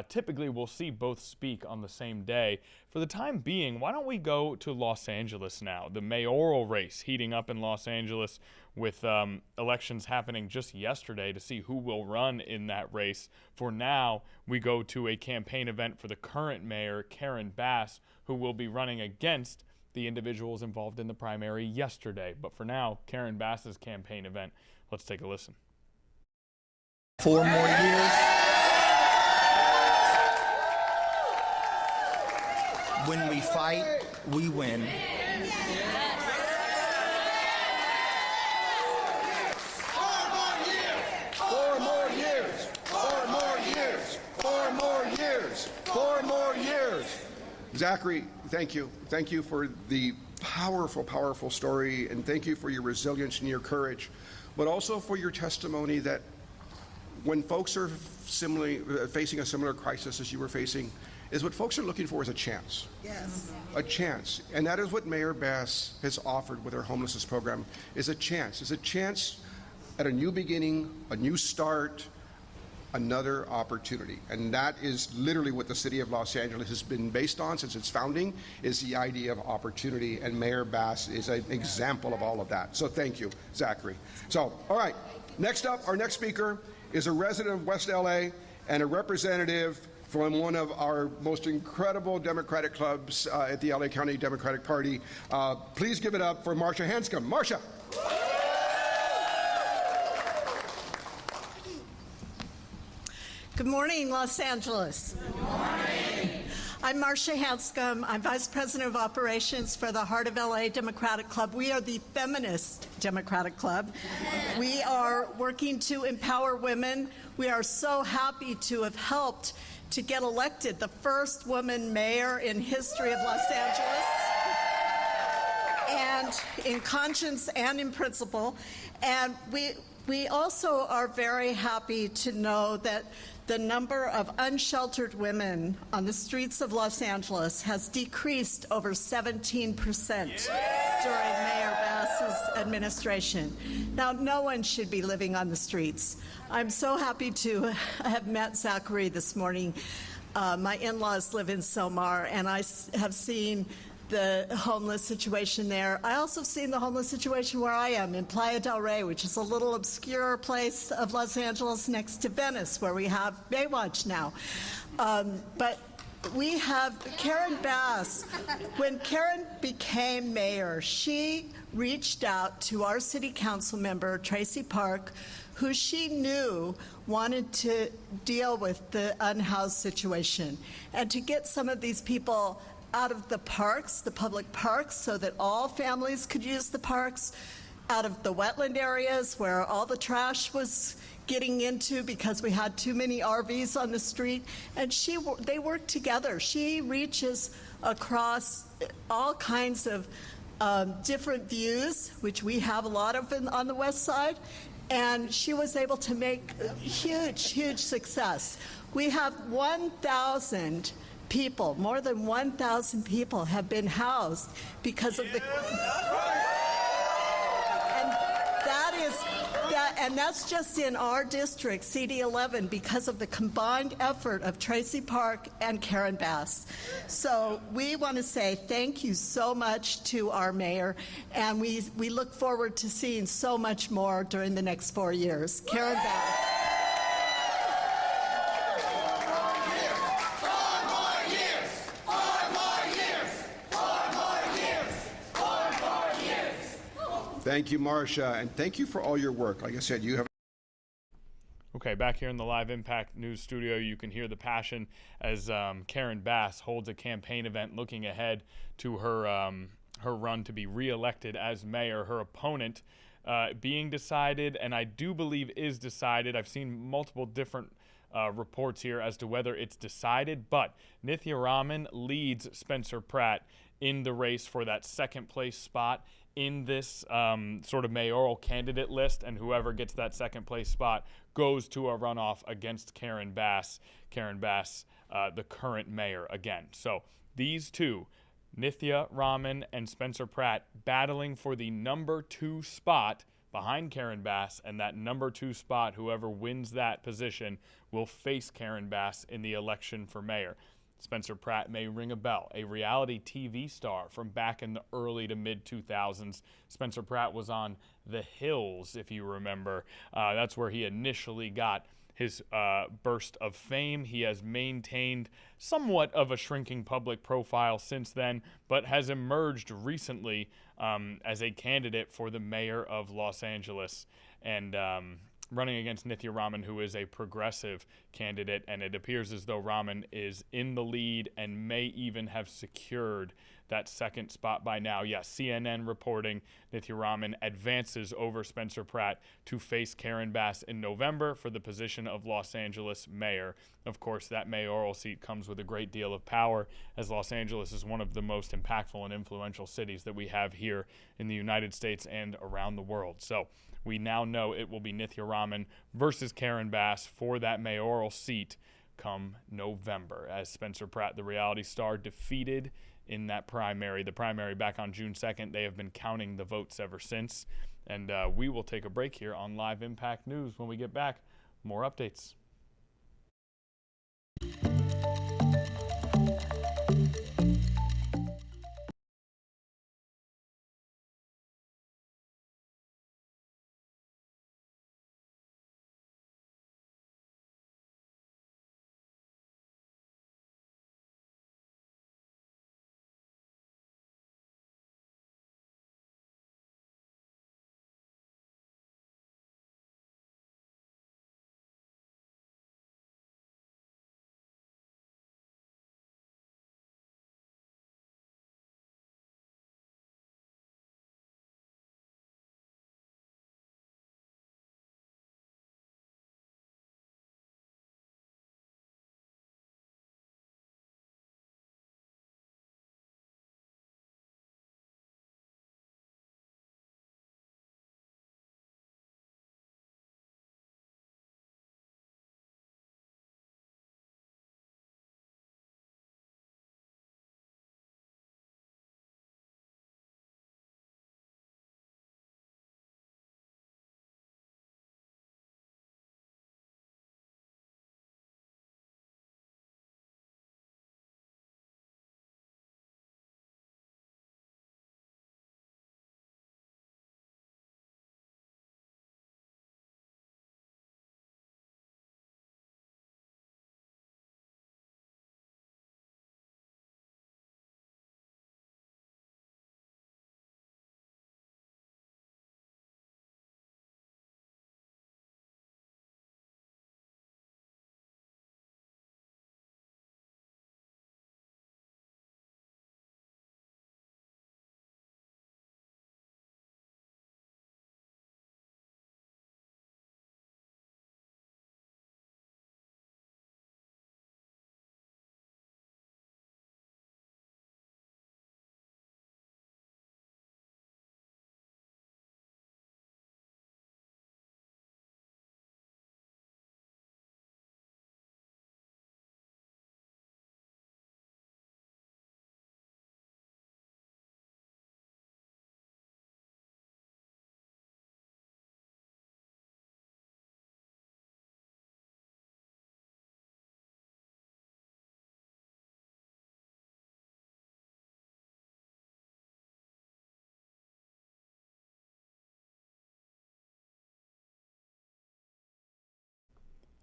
Typically, we'll see both speak on the same day. For the time being, why don't we go to Los Angeles now? The mayoral race heating up in Los Angeles with elections happening just yesterday to see who will run in that race. For now, we go to a campaign event for the current mayor, Karen Bass, who will be running against the individuals involved in the primary yesterday. But for now, Karen Bass's campaign event. Let's take a listen. 4 more years. When we fight, we win. 4 more years. Zachary, thank you. Thank you for the powerful, powerful story, and thank you for your resilience and your courage, but also for your testimony that when folks are similarly facing a similar crisis as you were facing, is what folks are looking for is a chance. Yes. A chance. And that is what Mayor Bass has offered with her homelessness program, is a chance. Is a chance at a new beginning, a new start, another opportunity. And that is literally what the city of Los Angeles has been based on since its founding, is the idea of opportunity, and Mayor Bass is an example of all of that. So thank you, Zachary. So, all right, next up, our next speaker is a resident of West LA and a representative from one of our most incredible Democratic clubs at the LA County Democratic Party. Please give it up for Marcia Hanscom. Marcia. Good morning, Los Angeles. Good morning. I'm Marcia Hanscom. I'm Vice President of Operations for the Heart of LA Democratic Club. We are the feminist Democratic Club. We are working to empower women. We are so happy to have helped to get elected the first woman mayor in history of Los Angeles, and in conscience and in principle. And we also are very happy to know that the number of unsheltered women on the streets of Los Angeles has decreased over 17% during Mayor Bass's administration. Now, no one should be living on the streets. I'm so happy to have met Zachary this morning. My in-laws live in Somar, and I have seen the homeless situation there. I also have seen the homeless situation where I am in Playa del Rey, which is a little obscure place of Los Angeles next to Venice, where we have Baywatch now. But we have Karen Bass. When Karen became mayor, she reached out to our city council member, Tracy Park, who she knew wanted to deal with the unhoused situation and to get some of these people out of the parks, the public parks, so that all families could use the parks, out of the wetland areas where all the trash was getting into because we had too many RVs on the street. And they work together. She reaches across all kinds of different views, which we have a lot of on the west side, and she was able to make huge, huge success. We have 1,000 people, more than 1,000 people have been housed because of the, and that's just in our district, CD11, because of the combined effort of Tracy Park and Karen Bass. So we want to say thank you so much to our mayor, and we look forward to seeing so much more during the next 4 years. Karen Bass. Thank you, Marcia, and thank you for all your work. Like I said, you have. Okay, back here in the Live Impact News studio, you can hear the passion as Karen Bass holds a campaign event looking ahead to her run to be reelected as mayor. Her opponent being decided, and I do believe is decided. I've seen multiple different reports here as to whether it's decided, but Nithya Raman leads Spencer Pratt in the race for that second place spot in this sort of mayoral candidate list, and whoever gets that second place spot goes to a runoff against Karen Bass. Karen Bass, the current mayor again. So these two, Nithya Raman and Spencer Pratt, battling for the number 2 spot behind Karen Bass, and that number 2 spot, whoever wins that position, will face Karen Bass in the election for mayor. Spencer Pratt may ring a bell, a reality TV star from back in the early to mid-2000s. Spencer Pratt was on The Hills, if you remember. That's where he initially got his burst of fame. He has maintained somewhat of a shrinking public profile since then, but has emerged recently as a candidate for the mayor of Los Angeles. And running against Nithya Raman, who is a progressive candidate, and it appears as though Raman is in the lead and may even have secured that second spot by now. Yes, CNN reporting Nithya Raman advances over Spencer Pratt to face Karen Bass in November for the position of Los Angeles mayor. Of course, that mayoral seat comes with a great deal of power, as Los Angeles is one of the most impactful and influential cities that we have here in the United States and around the world. So we now know it will be Nithya Raman versus Karen Bass for that mayoral seat come November, as Spencer Pratt, the reality star, defeated in that primary. The primary back on June 2nd. They have been counting the votes ever since. And we will take a break here on Live Impact News. When we get back, more updates.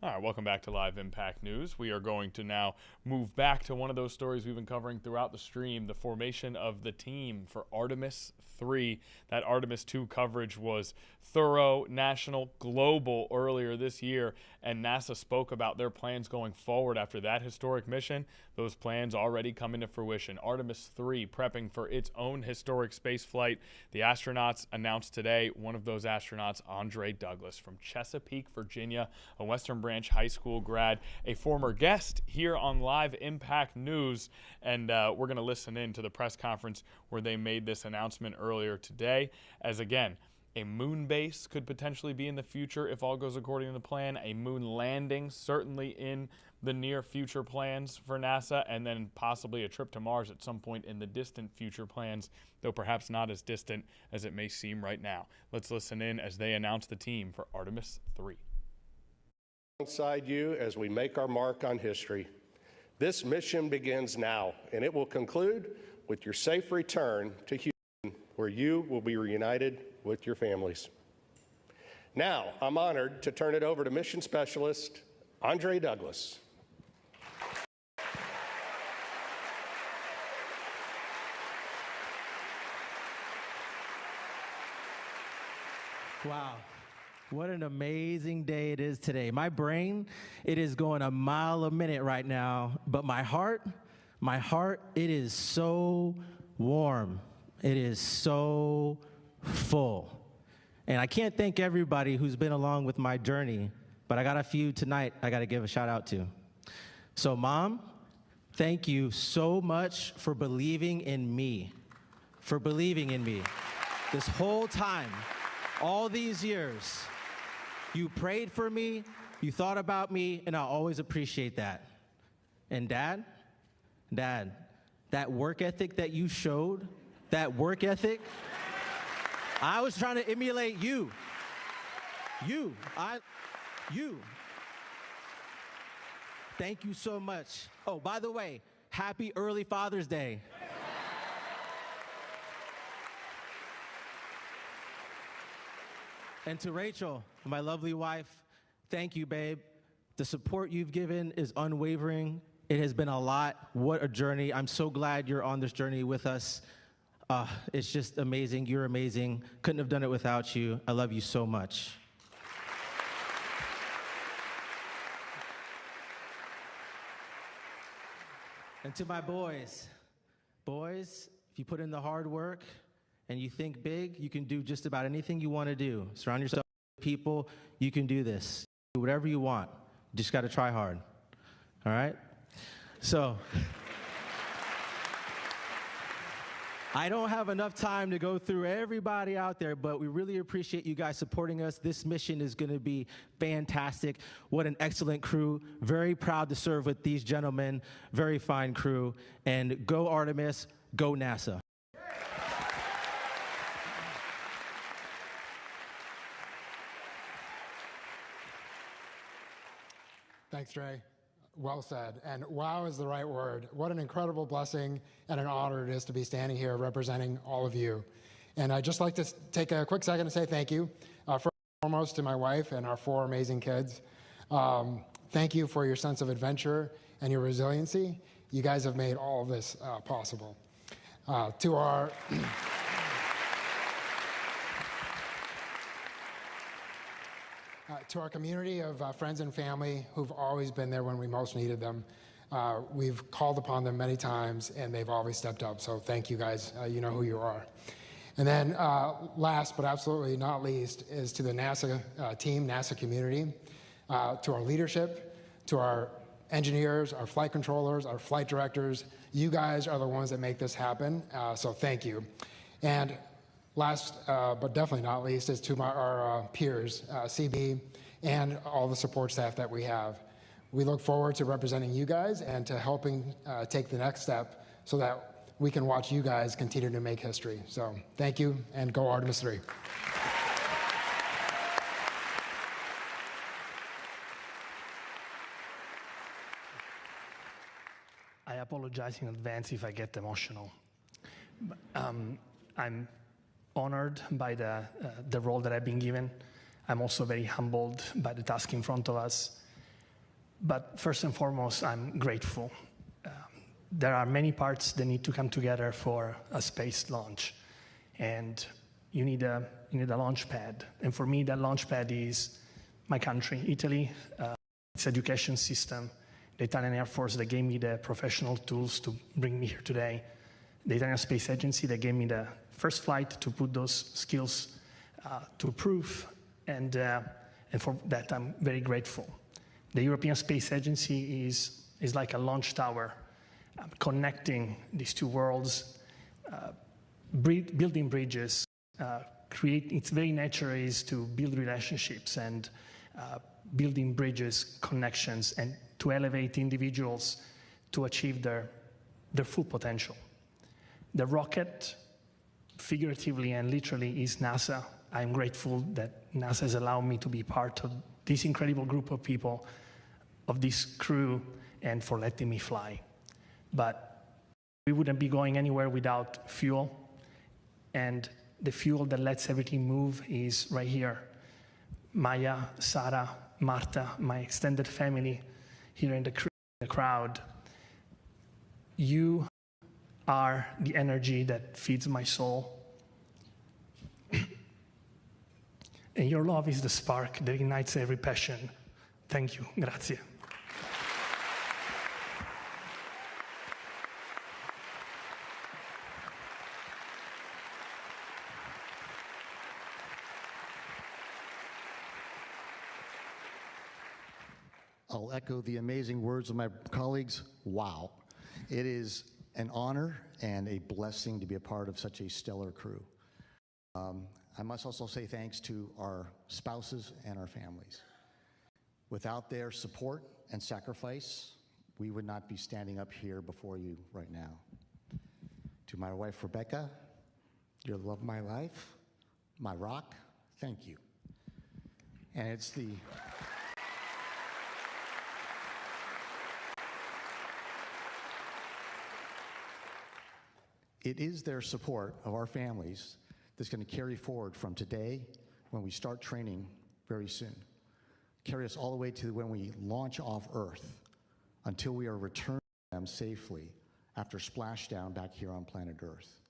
All right, welcome back to Live Impact News. We are going to now move back to one of those stories we've been covering throughout the stream, the formation of the team for Artemis 3. That Artemis 2 coverage was thorough, national, global earlier this year, and NASA spoke about their plans going forward after that historic mission. Those plans already come into fruition. Artemis 3 prepping for its own historic space flight. The astronauts announced today, one of those astronauts, Andre Douglas from Chesapeake, Virginia, a Western Branch High School grad, a former guest here on Live Impact News, and we're going to listen in to the press conference where they made this announcement earlier today, as again, a moon base could potentially be in the future if all goes according to plan. A moon landing certainly in the near future plans for NASA, and then possibly a trip to Mars at some point in the distant future plans, though perhaps not as distant as it may seem right now. Let's listen in as they announce the team for Artemis 3. Alongside you as we make our mark on history. This mission begins now, and it will conclude with your safe return to Houston, where you will be reunited with your families. Now, I'm honored to turn it over to Mission Specialist Andre Douglas. Wow. What an amazing day it is today. My brain, it is going a mile a minute right now, but my heart, it is so warm. It is so full. And I can't thank everybody who's been along with my journey, but I got a few tonight I got to give a shout out to. So, Mom, thank you so much for believing in me, This whole time, all these years, you prayed for me, you thought about me, and I always appreciate that. And Dad, that work ethic that you showed, I was trying to emulate you. You. Thank you so much. Oh, by the way, happy early Father's Day. And to Rachel, my lovely wife, thank you, babe. The support you've given is unwavering. It has been a lot. What a journey. I'm so glad you're on this journey with us. It's just amazing. You're amazing. Couldn't have done it without you. I love you so much. And to my boys, if you put in the hard work and you think big, you can do just about anything you want to do. Surround yourself with people, you can do this. Do whatever you want. You just got to try hard. All right? So, I don't have enough time to go through everybody out there, but we really appreciate you guys supporting us. This mission is going to be fantastic. What an excellent crew. Very proud to serve with these gentlemen. Very fine crew. And go Artemis, go NASA. Thanks, Trey. Well said. And wow is the right word. What an incredible blessing and an honor it is to be standing here representing all of you. And I'd just like to take a quick second to say thank you, first and foremost to my wife and our 4 amazing kids. Thank you for your sense of adventure and your resiliency. You guys have made all of this possible. To our... to our community of friends and family who've always been there when we most needed them. We've called upon them many times, and they've always stepped up. So thank you guys. You know who you are. And then last but absolutely not least is to the NASA team, NASA community, to our leadership, to our engineers, our flight controllers, our flight directors. You guys are the ones that make this happen. So thank you. And last, but definitely not least, is to our peers, CB, and all the support staff that we have. We look forward to representing you guys and to helping take the next step so that we can watch you guys continue to make history. So thank you, and go Artemis 3. I apologize in advance if I get emotional. I'm honored by the role that I've been given. I'm also very humbled by the task in front of us. But first and foremost, I'm grateful. There are many parts that need to come together for a space launch. And you need a launch pad. And for me, that launch pad is my country, Italy, its education system, the Italian Air Force that gave me the professional tools to bring me here today, the Italian Space Agency that gave me the first flight to put those skills to proof, and for that I'm very grateful. The European Space Agency is like a launch tower, connecting these two worlds, building bridges. Its very nature is to build relationships and building bridges, connections, and to elevate individuals to achieve their full potential. The rocket, figuratively and literally, is NASA. I'm grateful that NASA has allowed me to be part of this incredible group of people, of this crew, and for letting me fly. But we wouldn't be going anywhere without fuel, and the fuel that lets everything move is right here. Maya, Sarah, Marta, my extended family here in the crowd. You are the energy that feeds my soul. And your love is the spark that ignites every passion. Thank you. Grazie. I'll echo the amazing words of my colleagues. Wow. It is an honor and a blessing to be a part of such a stellar crew. I must also say thanks to our spouses and our families. Without their support and sacrifice, we would not be standing up here before you right now. To my wife, Rebecca, you're the love of my life, my rock, thank you. And it's the... It is their support of our families that's going to carry forward from today when we start training very soon. Carry us all the way to when we launch off Earth until we are returned to them safely after splashdown back here on planet Earth.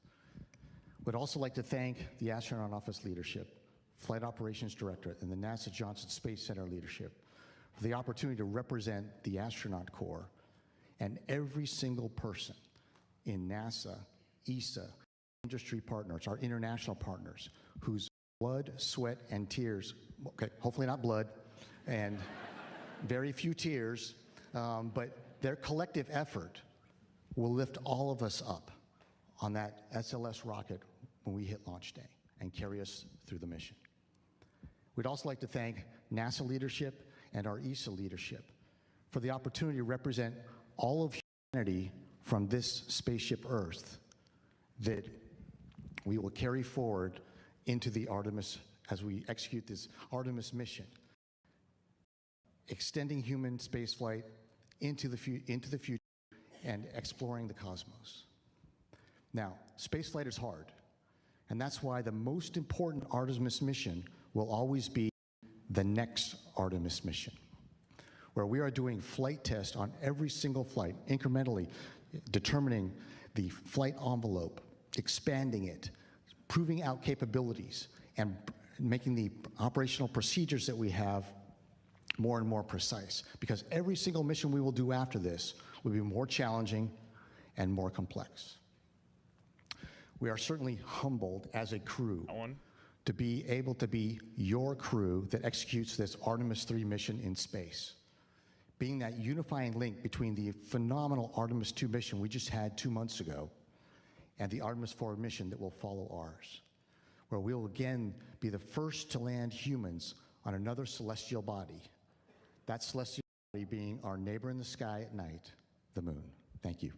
Would also like to thank the Astronaut Office leadership, Flight Operations Directorate, and the NASA Johnson Space Center leadership for the opportunity to represent the Astronaut Corps and every single person in NASA, ESA, industry partners, our international partners, whose blood, sweat, and tears, okay, hopefully not blood, and very few tears, but their collective effort will lift all of us up on that SLS rocket when we hit launch day and carry us through the mission. We'd also like to thank NASA leadership and our ESA leadership for the opportunity to represent all of humanity from this spaceship Earth that we will carry forward into the Artemis, as we execute this Artemis mission, extending human spaceflight into the future and exploring the cosmos. Now, spaceflight is hard, and that's why the most important Artemis mission will always be the next Artemis mission, where we are doing flight tests on every single flight, incrementally determining the flight envelope, expanding it, proving out capabilities, and making the operational procedures that we have more and more precise. Because every single mission we will do after this will be more challenging and more complex. We are certainly humbled as a crew to be able to be your crew that executes this Artemis 3 mission in space, being that unifying link between the phenomenal Artemis 2 mission we just had 2 months ago and the Artemis 4 mission that will follow ours, where we will again be the first to land humans on another celestial body, that celestial body being our neighbor in the sky at night, the moon. Thank you.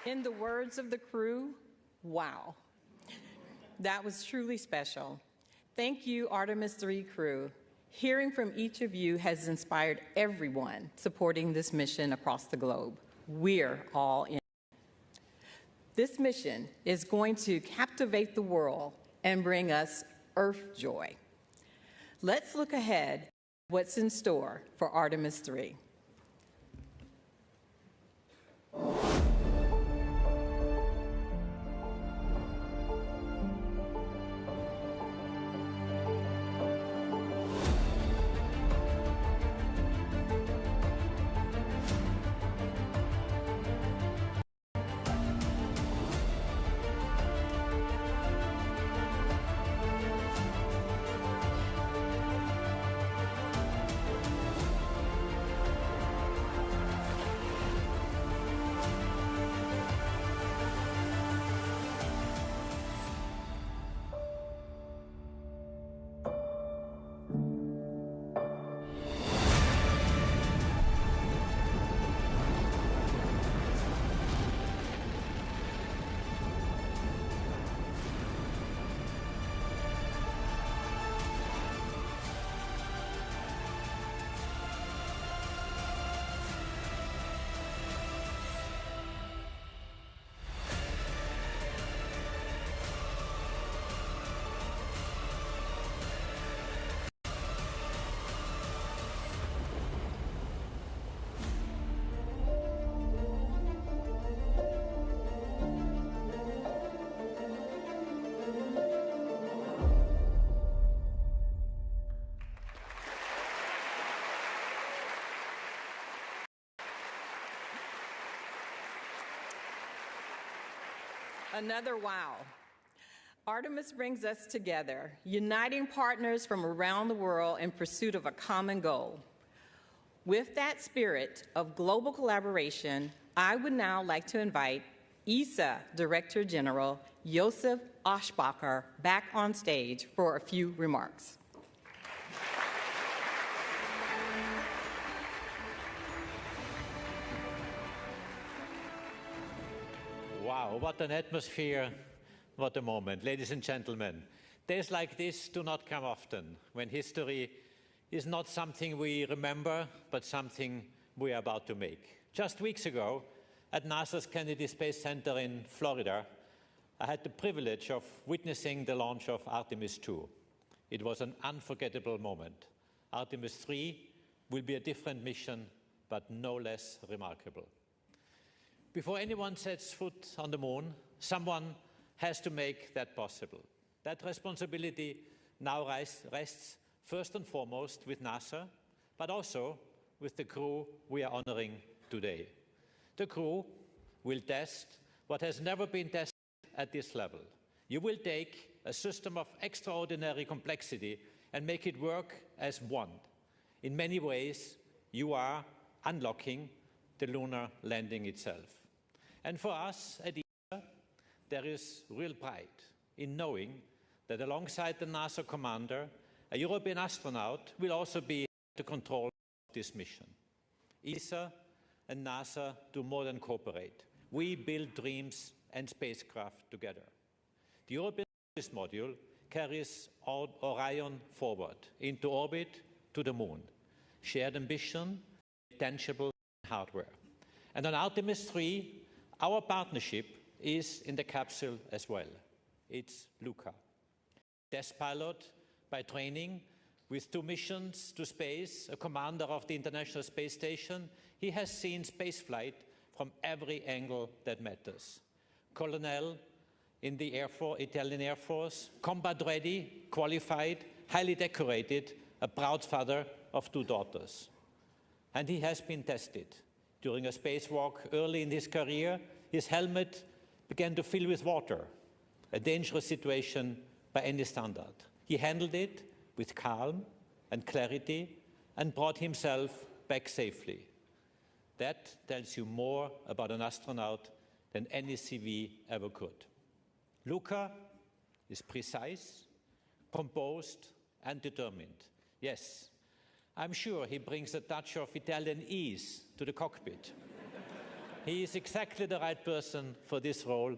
In the words of the crew, wow. That was truly special. Thank you, Artemis 3 crew. Hearing from each of you has inspired everyone supporting this mission across the globe. We're all in. This mission is going to captivate the world and bring us Earth joy. Let's look ahead at what's in store for Artemis 3. Another wow. Artemis brings us together, uniting partners from around the world in pursuit of a common goal. With that spirit of global collaboration, I would now like to invite ESA Director General Josef Aschbacher back on stage for a few remarks. Wow, what an atmosphere, what a moment. Ladies and gentlemen, days like this do not come often, when history is not something we remember, but something we are about to make. Just weeks ago, at NASA's Kennedy Space Center in Florida, I had the privilege of witnessing the launch of Artemis II. It was an unforgettable moment. Artemis III will be a different mission, but no less remarkable. Before anyone sets foot on the moon, someone has to make that possible. That responsibility now rests first and foremost with NASA, but also with the crew we are honoring today. The crew will test what has never been tested at this level. You will take a system of extraordinary complexity and make it work as one. In many ways, you are unlocking the lunar landing itself. And for us at ESA, there is real pride in knowing that alongside the NASA commander, a European astronaut will also be at the control of this mission. ESA and NASA do more than cooperate. We build dreams and spacecraft together. The European Space Module carries Orion forward into orbit to the moon. Shared ambition, tangible hardware. And on Artemis III, our partnership is in the capsule as well. It's Luca. Test pilot by training, with 2 missions to space, a commander of the International Space Station, he has seen spaceflight from every angle that matters. Colonel in the Italian Air Force, combat ready, qualified, highly decorated, a proud father of 2 daughters. And he has been tested. During a spacewalk early in his career, his helmet began to fill with water, a dangerous situation by any standard. He handled it with calm and clarity and brought himself back safely. That tells you more about an astronaut than any CV ever could. Luca is precise, composed, and determined. Yes, I'm sure he brings a touch of Italian ease to the cockpit. He is exactly the right person for this role,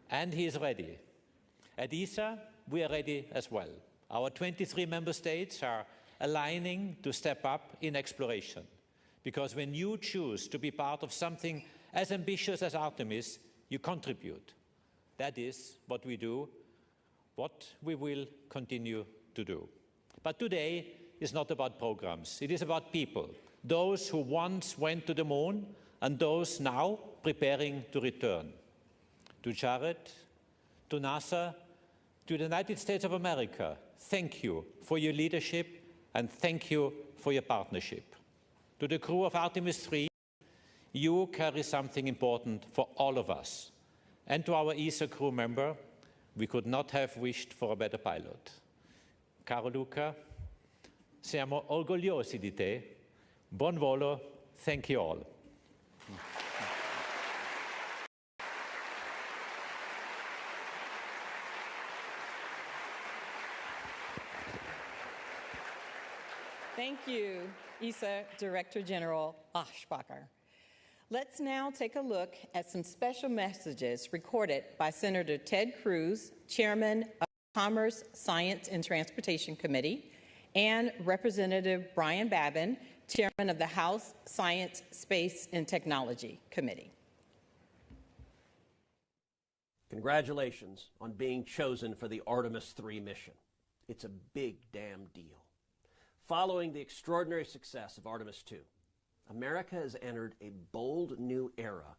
and he is ready. At ESA, we are ready as well. Our 23 member states are aligning to step up in exploration. Because when you choose to be part of something as ambitious as Artemis, you contribute. That is what we do, what we will continue to do. But today is not about programs. It is about people. Those who once went to the moon and those now preparing to return. To Jared, to NASA, to the United States of America, thank you for your leadership and thank you for your partnership. To the crew of Artemis III, you carry something important for all of us. And to our ESA crew member, we could not have wished for a better pilot. Caro Luca, siamo orgogliosi di te. Buon volo. Thank you all. Thank you, ESA Director General Aschbacher. Let's now take a look at some special messages recorded by Senator Ted Cruz, Chairman of the Commerce, Science, and Transportation Committee, and Representative Brian Babin, Chairman of the House Science, Space, and Technology Committee. Congratulations on being chosen for the Artemis III mission. It's a big damn deal. Following the extraordinary success of Artemis II, America has entered a bold new era of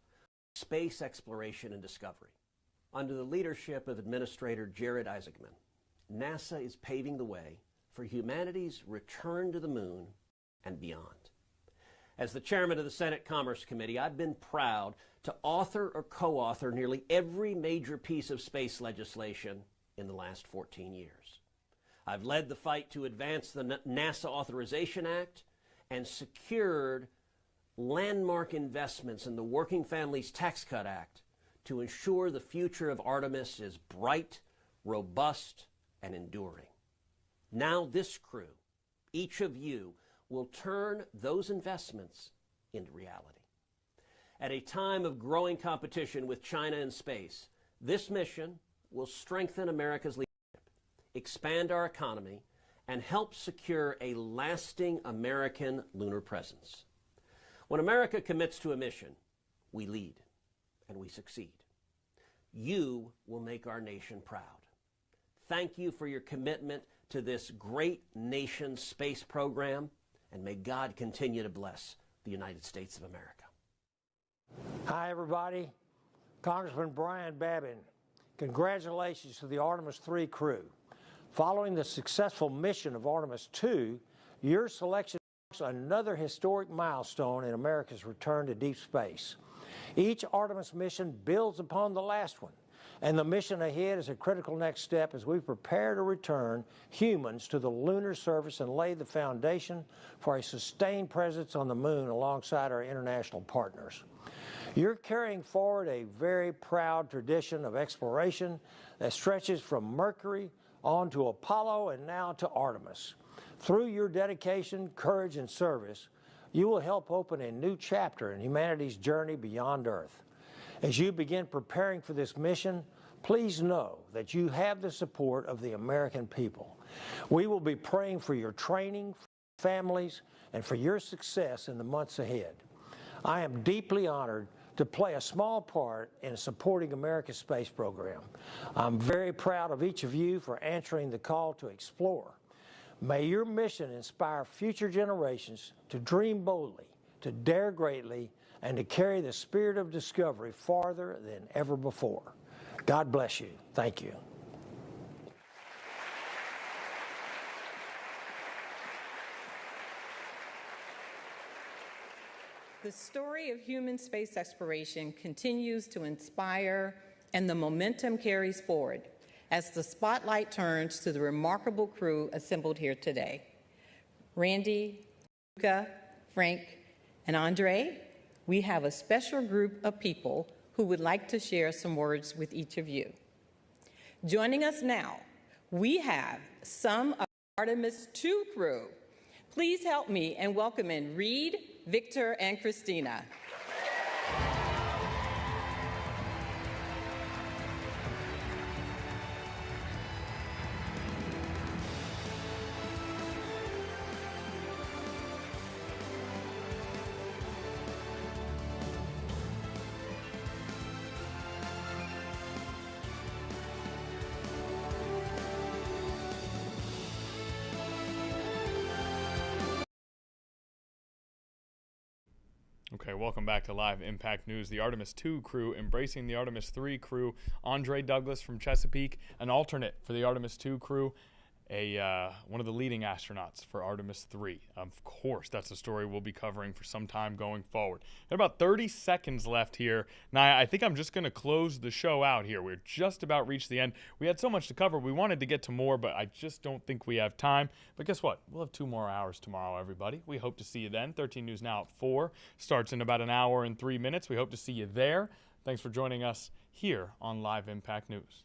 space exploration and discovery. Under the leadership of Administrator Jared Isaacman, NASA is paving the way for humanity's return to the moon and beyond. As the chairman of the Senate Commerce Committee, I've been proud to author or co-author nearly every major piece of space legislation in the last 14 years. I've led the fight to advance the NASA Authorization Act and secured landmark investments in the Working Families Tax Cut Act to ensure the future of Artemis is bright, robust, and enduring. Now this crew, each of you, will turn those investments into reality. At a time of growing competition with China in space, this mission will strengthen America's leadership, expand our economy, and help secure a lasting American lunar presence. When America commits to a mission, we lead and we succeed. You will make our nation proud. Thank you for your commitment to this great nation's space program, and may God continue to bless the United States of America. Hi, everybody. Congressman Brian Babin, congratulations to the Artemis 3 crew. Following the successful mission of Artemis 2, your selection marks another historic milestone in America's return to deep space. Each Artemis mission builds upon the last one, and the mission ahead is a critical next step as we prepare to return humans to the lunar surface and lay the foundation for a sustained presence on the moon alongside our international partners. You're carrying forward a very proud tradition of exploration that stretches from Mercury on to Apollo and now to Artemis. Through your dedication, courage, and service, you will help open a new chapter in humanity's journey beyond Earth. As you begin preparing for this mission, please know that you have the support of the American people. We will be praying for your training, families, and for your success in the months ahead. I am deeply honored to play a small part in supporting America's space program. I'm very proud of each of you for answering the call to explore. May your mission inspire future generations to dream boldly, to dare greatly, and to carry the spirit of discovery farther than ever before. God bless you. Thank you. The story of human space exploration continues to inspire, and the momentum carries forward as the spotlight turns to the remarkable crew assembled here today. Randy, Luca, Frank, and Andre, we have a special group of people who would like to share some words with each of you. Joining us now, we have some of the Artemis 2 crew. Please help me in welcoming Reed, Victor, and Christina. Okay, welcome back to Live Impact News. The Artemis 2 crew embracing the Artemis 3 crew. Andre Douglas from Chesapeake, an alternate for the Artemis 2 crew, one of the leading astronauts for Artemis 3. Of course, that's a story we'll be covering for some time going forward. Got about 30 seconds left here. Now, I think I'm just going to close the show out here. We're just about reached the end. We had so much to cover. We wanted to get to more, but I just don't think we have time. But guess what? We'll have 2 more hours tomorrow, everybody. We hope to see you then. 13 News Now at 4 starts in about an hour and 3 minutes. We hope to see you there. Thanks for joining us here on Live Impact News.